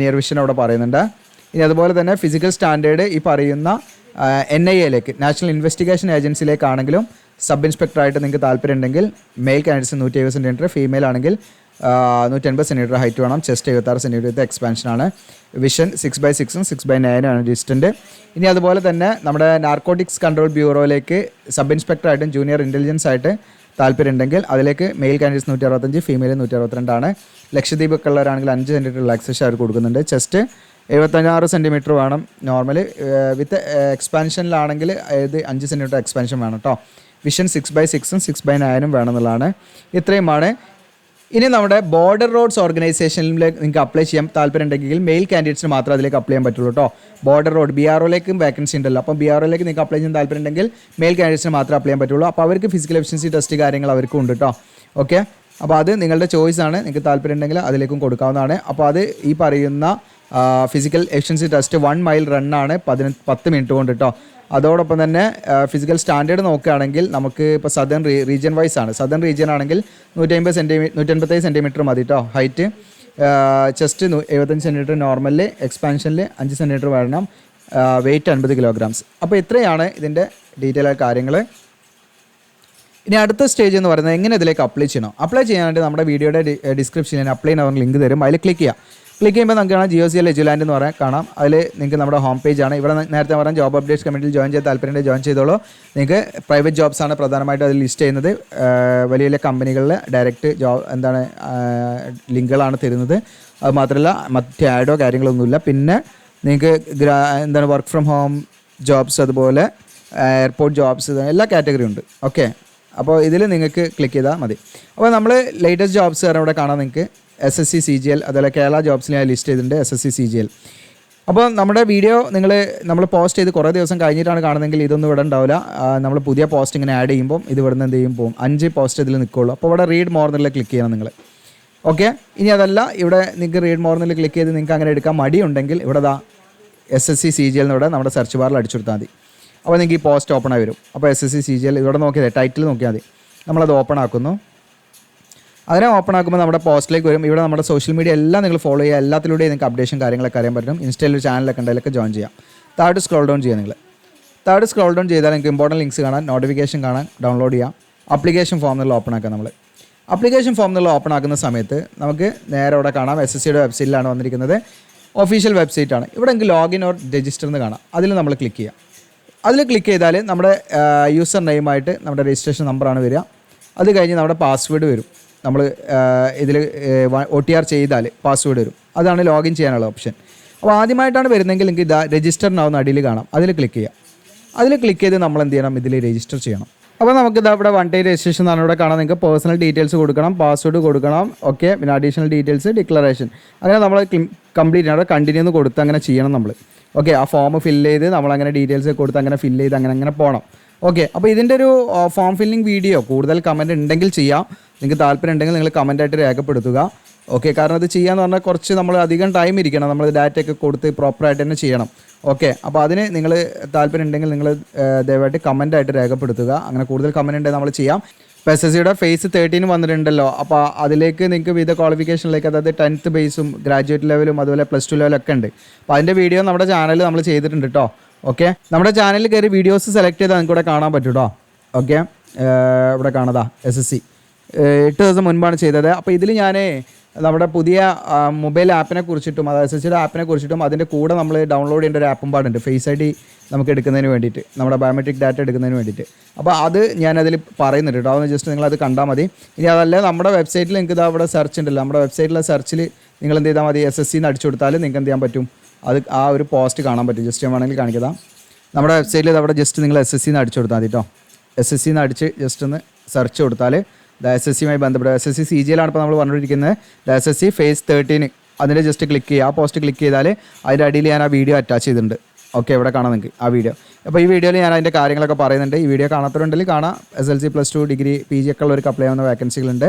നിയർ വിഷൻ അവിടെ പറയുന്നുണ്ട്. ഇനി അതുപോലെ തന്നെ ഫിസിക്കൽ സ്റ്റാൻഡേർഡ് ഈ പറയുന്ന NIAയിലേക്ക്, നാഷണൽ ഇൻവെസ്റ്റിഗേഷൻ ഏജൻസിയിലേക്കാണെങ്കിലും സബ് ഇൻസ്പെക്ടറായിട്ട് നിങ്ങൾക്ക് താല്പര്യം ഉണ്ടെങ്കിൽ മെയിൽ കാൻഡിഡേറ്റ്സ് 170 സെൻറ്റിമീറ്റർ, ഫീമെയിൽ ആണെങ്കിൽ 180 സെൻറ്റിമീറ്റർ ഹൈറ്റ് വേണം. ചെസ്റ്റ് 76 സെൻറ്റിമീറ്റർ എക്സ്പാൻഷനാണ്. വിഷൻ 6/6ഉം 6/9 ആണ് ഡിസ്റ്റൻറ്റ്. ഇനി അതുപോലെ തന്നെ നമ്മുടെ നാർക്കോട്ടിക്സ് കൺട്രോൾ ബ്യൂറോയിലേക്ക് സബ് ഇൻസ്പെക്ടറായിട്ടും ജൂനിയർ ഇൻ്റലിജൻസ് ആയിട്ട് താല്പര്യം ഉണ്ടെങ്കിൽ അതിലേക്ക് മെയിൽ കാൻഡിഡേറ്റ്സ് 165, ഫീമെയിൽ 162 ആണ്. ലക്ഷദ്വീപ് ഒക്കെ ഉള്ളവരാണെങ്കിൽ 5 സെൻറ്റിമീറ്റർ റിലാക്സേഷൻ അവർ കൊടുക്കുന്നുണ്ട്. ചെസ്റ്റ് 76 സെൻറ്റിമീറ്റർ വേണം നോർമൽ, വിത്ത് എക്സ്പാൻഷനിലാണെങ്കിൽ ഇത് 5 സെൻറ്റിമീറ്റർ എക്സ്പാൻഷൻ വേണം കേട്ടോ. വിഷൻ 6/6ഉം 6/9 വേണം എന്നുള്ളതാണ്. ഇത്രയുമാണ്. ഇനി നമ്മുടെ ബോർഡർ റോഡ്സ് ഓർഗനൈസേഷനിൽ നിങ്ങൾക്ക് അപ്ലൈ ചെയ്യാൻ താല്പര്യം ഉണ്ടെങ്കിൽ മെയിൽ കാൻഡിഡേറ്റ്സിന് മാത്രമേ അതിലേക്ക് അപ്ലൈ ചെയ്യാൻ പറ്റുള്ളൂ കേട്ടോ. ബോർഡർ റോഡ് BROയിലേക്കും വേക്കൻസി ഉണ്ടല്ലോ. അപ്പം BROയിലേക്ക് നിങ്ങൾക്ക് അപ്ലൈ ചെയ്യാൻ താല്പര്യം ഉണ്ടെങ്കിൽ മെയിൽ കാൻഡിഡേറ്റ്സിന് മാത്രമേ അപ്ലൈ ചെയ്യാൻ പറ്റുള്ളൂ. അപ്പോൾ അവർക്ക് ഫിസിക്കൽ എഫിഷ്യൻസി ടെസ്റ്റ് കാര്യങ്ങൾ അവർക്കും ഉണ്ട് കേട്ടോ. ഓക്കെ. അപ്പോൾ അത് നിങ്ങളുടെ ചോയ്സാണ്, നിങ്ങൾക്ക് താല്പര്യം ഉണ്ടെങ്കിൽ അതിലേക്കും കൊടുക്കാവുന്നതാണ്. അപ്പോൾ അത് ഈ പറയുന്ന ഫിസിക്കൽ എഫിഷ്യൻസി ടെസ്റ്റ് 1 മൈൽ റണ്ണാണ് 10 മിനിറ്റ് കൊണ്ട് കേട്ടോ. അതോടൊപ്പം തന്നെ ഫിസിക്കൽ സ്റ്റാൻഡേർഡ് നോക്കുകയാണെങ്കിൽ നമുക്ക് ഇപ്പോൾ സദൺ റീജിയൻ വൈസ് ആണ്. സദൺ റീജിയൻ ആണെങ്കിൽ 187 സെൻറ്റിമീറ്റർ മതി കേട്ടോ ഹൈറ്റ്. ചെസ്റ്റ് 75 സെൻറ്റിമീറ്റർ നോർമലിൽ, എക്സ്പാൻഷനിൽ 5 സെൻറ്റിമീറ്റർ വേണം. Weight 50 kilograms. അപ്പോൾ ഇത്രയാണ് ഇതിൻ്റെ ഡീറ്റെയിൽ ആയ കാര്യങ്ങൾ. ഇനി അടുത്ത സ്റ്റേജ് എന്ന് പറയുന്നത് എങ്ങനെ ഇതിലേക്ക് അപ്ലൈ ചെയ്യണം. അപ്ലൈ ചെയ്യാനായിട്ട് നമ്മുടെ വീഡിയോയുടെ ഡിസ്ക്രിപ്ഷനിൽ അപ്ലൈ എന്ന് പറഞ്ഞ ലിങ്ക് തരും. അതിൽ ക്ലിക്ക് ചെയ്യുക. ക്ലിക്ക് ചെയ്യുമ്പോൾ നമുക്ക് കാണാം GOCL എജുലാൻഡ് എന്ന് പറയാൻ കാണാം. അതിൽ നിങ്ങൾക്ക് നമ്മുടെ ഹോം പേജാണ്. ഇവിടെ നേരത്തെ പറഞ്ഞ ജോബ് അപ്ഡേറ്റ്സ് കമ്മിറ്റിയിൽ ജോയിൻ ചെയ്ത് താല്പര്യം ജോയിൻ ചെയ്തോളൂ. നിങ്ങൾക്ക് പ്രൈവറ്റ് ജോബ്സാണ് പ്രധാനമായിട്ടും അതിൽ ലിസ്റ്റ് ചെയ്യുന്നത്. വലിയ വലിയ കമ്പനികളിൽ ഡയറക്റ്റ് ലിങ്കുകളാണ് തരുന്നത്. അത് മാത്രമല്ല മറ്റ് ആഡോ കാര്യങ്ങളൊന്നുമില്ല. പിന്നെ നിങ്ങൾക്ക് വർക്ക് ഫ്രം ഹോം ജോബ്സ്, അതുപോലെ എയർപോർട്ട് ജോബ്സ്, എല്ലാ കാറ്റഗറി ഉണ്ട്. ഓക്കെ. അപ്പോൾ ഇതിൽ നിങ്ങൾക്ക് ക്ലിക്ക് ചെയ്താൽ മതി. അപ്പോൾ നമ്മൾ ലേറ്റസ്റ്റ് ജോബ്സ് കാരണം ഇവിടെ കാണാം നിങ്ങൾക്ക്. SSC CGL, അതുപോലെ കേരള ജോബ്സിൽ ഞാൻ ലിസ്റ്റ് ചെയ്തിട്ടുണ്ട് SSC CGL. അപ്പോൾ നമ്മുടെ വീഡിയോ നമ്മൾ പോസ്റ്റ് ചെയ്ത് കുറേ ദിവസം കഴിഞ്ഞിട്ടാണ് കാണുന്നതെങ്കിൽ ഇതൊന്നും ഇവിടെ ഉണ്ടാവില്ല. നമ്മൾ പുതിയ പോസ്റ്റ് ഇങ്ങനെ ആഡ് ചെയ്യുമ്പോൾ ഇത് ഇവിടെ നിന്ന് എന്ത് ചെയ്യും പോകും, 5 പോസ്റ്റ് ഇതിൽ നിൽക്കുള്ളൂ. അപ്പോൾ ഇവിടെ റീഡ് മോർ എന്നുള്ള ക്ലിക്ക് ചെയ്യണം നിങ്ങൾ. ഓക്കെ. ഇനി അതല്ല, ഇവിടെ നിങ്ങൾക്ക് റീഡ് മോർ എന്നുള്ള ക്ലിക്ക് ചെയ്ത് നിങ്ങൾക്ക് അങ്ങനെ എടുക്കാൻ മടിയുണ്ടെങ്കിൽ ഇവിടെ SSC CGL എന്നിവിടെ നമ്മുടെ സെർച്ച് ബാറിൽ അടിച്ചെടുത്താൽ മതി. അപ്പോൾ നിങ്ങൾക്ക് ഈ പോസ്റ്റ് ഓപ്പൺ ആയി വരും. അപ്പോൾ SSC CGL ഇവിടെ നോക്കിയാൽ ടൈറ്റിൽ നോക്കിയാൽ മതി. നമ്മളത് ഓപ്പൺ ആക്കുന്നു. അതിനെ ഓപ്പൺ ആക്കുമ്പോൾ നമ്മുടെ പോസ്റ്റിലേക്ക് വരും. ഇവിടെ നമ്മുടെ സോഷ്യൽ മീഡിയ എല്ലാം നിങ്ങൾ ഫോളോ ചെയ്യുക. എല്ലാത്തിലൂടെയും നിങ്ങൾക്ക് അപ്ഡേഷൻ കാര്യങ്ങളൊക്കെ അറിയാൻ പറ്റും. ഇൻസ്റ്റയിൽ ഒരു ചാനലൊക്കെ ഉണ്ടെങ്കിലൊക്കെ ജോയിൻ ചെയ്യാം. താഴോട്ട് സ്ക്രോൾ ഡൗൺ ചെയ്യുക നിങ്ങൾ. താഴോട്ട് സ്ക്രോൾ ഡൗൺ ചെയ്താൽ നിങ്ങൾക്ക് ഇമ്പോർട്ടൻറ്റ് ലിങ്ക്സ് കാണാൻ, നോട്ടിഫിക്കേഷൻ കാണാൻ, ഡൗൺലോഡ് ചെയ്യാം. ആപ്ലിക്കേഷൻ ഫോം എന്നുള്ള ഓപ്പൺ ആക്കുക. നമ്മൾ ആപ്ലിക്കേഷൻ ഫോം എന്നുള്ള ഓപ്പൺ ആക്കുന്ന സമയത്ത് നമുക്ക് നേരെ ഇവിടെ കാണാം SSCയുടെ വെബ്സൈറ്റിലാണ് വന്നിരിക്കുന്നത്. ഒഫീഷ്യൽ വെബ്സൈറ്റാണ്. ഇവിടെ നിങ്ങൾക്ക് ലോഗിൻ ഓർ രജിസ്റ്റർ എന്ന് കാണാം. അതിൽ നമ്മൾ ക്ലിക്ക് ചെയ്യാം. അതിൽ ക്ലിക്ക് ചെയ്താൽ നമ്മുടെ യൂസർ നെയിമായിട്ട് നമ്മുടെ രജിസ്ട്രേഷൻ നമ്പറാണ് വരിക. അത് കഴിഞ്ഞ് നമ്മുടെ പാസ്വേഡ് വരും. നമ്മൾ ഇതിൽ OTR ചെയ്താൽ പാസ്വേഡ് വരും. അതാണ് ലോഗിൻ ചെയ്യാനുള്ള ഓപ്ഷൻ. അപ്പോൾ ആദ്യമായിട്ടാണ് വരുന്നതെങ്കിൽ നിങ്ങൾക്ക് ഇതാ രജിസ്റ്ററിനാവുന്ന അടിയിൽ കാണാം. അതിൽ ക്ലിക്ക് ചെയ്യാം. അതിൽ ക്ലിക്ക് ചെയ്ത് നമ്മൾ എന്ത് ചെയ്യണം, ഇതിൽ രജിസ്റ്റർ ചെയ്യണം. അപ്പോൾ നമുക്കിതാ ഇവിടെ 1 ടൈം രജിസ്ട്രേഷൻ എന്നാണ് ഇവിടെ കാണാം. നിങ്ങൾക്ക് പേഴ്സണൽ ഡീറ്റെയിൽസ് കൊടുക്കണം, പാസ്വേഡ് കൊടുക്കണം. ഓക്കെ. പിന്നെ അഡീഷണൽ ഡീറ്റെയിൽസ്, ഡിക്ലറേഷൻ, അങ്ങനെ നമ്മൾ കംപ്ലീറ്റ് ചെയ്യണം. അവിടെ കണ്ടിന്യൂ എന്ന് കൊടുത്ത് അങ്ങനെ ചെയ്യണം നമ്മൾ. ഓക്കെ. ആ ഫോം ഫില്ല് ചെയ്ത് നമ്മളങ്ങനെ ഡീറ്റെയിൽസ് കൊടുത്ത് അങ്ങനെ ഫില്ല് ചെയ്ത് അങ്ങനെ പോകണം. ഓക്കെ. അപ്പോൾ ഇതിൻ്റെ ഒരു ഫോം ഫില്ലിംഗ് വീഡിയോ കൂടുതൽ കമൻറ്റ് ഉണ്ടെങ്കിൽ ചെയ്യാം. നിങ്ങൾക്ക് താല്പര്യം ഉണ്ടെങ്കിൽ നിങ്ങൾ കമൻറ്റായിട്ട് രേഖപ്പെടുത്തുക. ഓക്കെ. കാരണം ഇത് ചെയ്യാന്ന് പറഞ്ഞാൽ കുറച്ച് നമ്മൾ അധികം ടൈം ഇരിക്കണം. നമ്മൾ ഡാറ്റയൊക്കെ കൊടുത്ത് പ്രോപ്പറായിട്ട് തന്നെ ചെയ്യണം. ഓക്കെ. അപ്പോൾ അതിന് നിങ്ങൾ താല്പര്യം ഉണ്ടെങ്കിൽ നിങ്ങൾ ദയവായിട്ട് കമൻറ്റായിട്ട് രേഖപ്പെടുത്തുക. അങ്ങനെ കൂടുതൽ കമൻറ്റ് ഉണ്ടെങ്കിൽ നമ്മൾ ചെയ്യാം. ഇപ്പോൾ SSCയുടെ ഫേസ് 13 വന്നിട്ടുണ്ടല്ലോ. അപ്പോൾ അതിലേക്ക് നിങ്ങൾക്ക് വിവിധ ക്വാളിഫിക്കേഷനിലേക്ക്, അതായത് 10th ബേസും ഗ്രാജുവേറ്റ് ലെവലും അതുപോലെ +2 ലെവലൊക്കെ ഉണ്ട്. അപ്പോൾ അതിൻ്റെ വീഡിയോ നമ്മുടെ ചാനലിൽ നമ്മൾ ചെയ്തിട്ടുണ്ട് കേട്ടോ. ഓക്കെ. നമ്മുടെ ചാനലിൽ കയറി വീഡിയോസ് സെലക്ട് ചെയ്താൽ നിങ്ങൾക്ക് ഇവിടെ കാണാൻ പറ്റും കേട്ടോ. ഓക്കെ. ഇവിടെ കാണാതാ SSC 8 ദിവസം മുൻപാണ് ചെയ്തത്. അപ്പോൾ ഇതിൽ ഞാൻ നമ്മുടെ പുതിയ മൊബൈൽ ആപ്പിനെ കുറിച്ചിട്ടും അതായത് SSCയുടെ ആപ്പിനെ കുറിച്ചിട്ടും അതിൻ്റെ കൂടെ നമ്മൾ ഡൗൺലോഡ് ചെയ്യേണ്ട ഒരു ആപ്പും പാടുണ്ട്, ഫേസ് ID നമുക്ക് എടുക്കുന്നതിന് വേണ്ടിയിട്ട്, നമ്മുടെ ബയോമെട്രിക് ഡാറ്റ എടുക്കുന്നതിന് വേണ്ടിയിട്ട്. അപ്പോൾ അത് ഞാനതിൽ പറയുന്നുണ്ട് കേട്ടോ, അതൊന്ന് ജസ്റ്റ് നിങ്ങളത് കണ്ടാൽ മതി. ഇനി അതല്ല നമ്മുടെ വെബ്സൈറ്റിൽ നിങ്ങൾക്ക് ഇത് അവിടെ സെർച്ച് ഉണ്ടല്ലോ, നമ്മുടെ വെബ്സൈറ്റിലെ സെർച്ചിൽ നിങ്ങൾ എന്ത് ചെയ്താൽ മതി, SSC എന്ന് അടിച്ചു കൊടുത്താൽ നിങ്ങൾക്ക് എന്ത് ചെയ്യാൻ പറ്റും, അത് ആ ഒരു പോസ്റ്റ് കാണാൻ പറ്റും. ജസ്റ്റ് ഞാൻ വേണമെങ്കിൽ കാണിക്കാം. നമ്മുടെ വെബ്സൈറ്റിൽ അവിടെ ജസ്റ്റ് നിങ്ങൾ SSC എന്ന് അടിച്ചു കൊടുത്താൽ മതി കേട്ടോ. SSC എന്ന് അടിച്ച് ജസ്റ്റ് ഒന്ന് സെർച്ച് കൊടുത്താൽ SSCയുമായി ബന്ധപ്പെട്ട SSC CGL ആണ് ഇപ്പോൾ നമ്മൾ പറഞ്ഞുകൊണ്ടിരിക്കുന്നത്. SSC phase 13 അതിൻ്റെ ജസ്റ്റ് ക്ലിക്ക് ചെയ്യുക. ആ പോസ്റ്റ് ക്ലിക്ക് ചെയ്താൽ അതിൻ്റെ അടിയിൽ ഞാൻ ആ വീഡിയോ അറ്റാച്ച് ചെയ്തിട്ടുണ്ട്. ഓക്കെ, ഇവിടെ കാണാം നിങ്ങൾക്ക് ആ വീഡിയോ. അപ്പോൾ ഈ വീഡിയോയിൽ ഞാൻ അതിൻ്റെ കാര്യങ്ങളൊക്കെ പറയുന്നുണ്ട്. ഈ വീഡിയോ കാണാത്തവരുണ്ടെങ്കിൽ കാണാം. SLC +2 ഡിഗ്രി PG ഒക്കെ ഉള്ളവർക്ക് അപ്ലൈ ചെയ്യാവുന്ന വേക്കൻസികളുണ്ട്.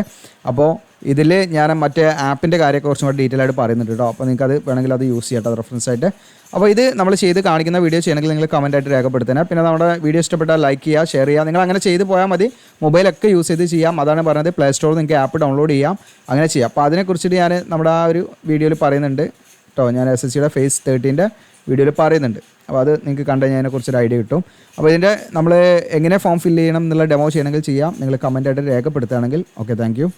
അപ്പോൾ ഇതിൽ ഞാൻ മറ്റേ ആപ്പിൻ്റെ കാര്യമൊക്കെ കുറച്ചും കൂടെ ഡീറ്റെയിൽ ആയിട്ട് പറയുന്നുണ്ട് കേട്ടോ. അപ്പോൾ നിങ്ങൾക്ക് അത് വേണമെങ്കിൽ അത് യൂസ് ചെയ്യട്ടോ റെഫറൻസ് ആയിട്ട്. അപ്പോൾ ഇത് നമ്മൾ ചെയ്ത് കാണിക്കുന്ന വീഡിയോ ചെയ്യണമെങ്കിൽ നിങ്ങൾ കമൻറ്റായിട്ട് രേഖപ്പെടുത്തണം. പിന്നെ നമ്മുടെ വീഡിയോ ഇഷ്ടപ്പെട്ടാൽ ലൈക്ക് ചെയ്യുക, ഷെയർ ചെയ്യുക. നിങ്ങൾ അങ്ങനെ ചെയ്ത് പോയാൽ മതി. മൊബൈലൊക്കെ യൂസ് ചെയ്ത് ചെയ്യാം. അതാണ് പറഞ്ഞത്, പ്ലേ സ്റ്റോറിൽ നിങ്ങൾക്ക് ആപ്പ് ഡൗൺലോഡ് ചെയ്യാം, അങ്ങനെ ചെയ്യാം. അപ്പോൾ അതിനെക്കുറിച്ചിട്ട് ഞാൻ നമ്മുടെ ആ ഒരു വീഡിയോയിൽ പറയുന്നുണ്ട് കേട്ടോ. ഞാൻ SSCയുടെ phase 13 വീഡിയോയിൽ പറയുന്നുണ്ട്. അപ്പോൾ അത് നിങ്ങൾക്ക് കണ്ടു കഴിഞ്ഞാൽ അതിനെക്കുറിച്ചൊരു ഐഡിയ കിട്ടും. അപ്പോൾ ഇതിൻ്റെ നമ്മൾ എങ്ങനെ ഫോം ഫില്ല് ചെയ്യണം എന്നുള്ള ഡെമോ ചെയ്യണമെങ്കിൽ ചെയ്യാം. നിങ്ങൾ കമൻറ്റായിട്ട് രേഖപ്പെടുത്തുകയാണെങ്കിൽ. Okay, thank U.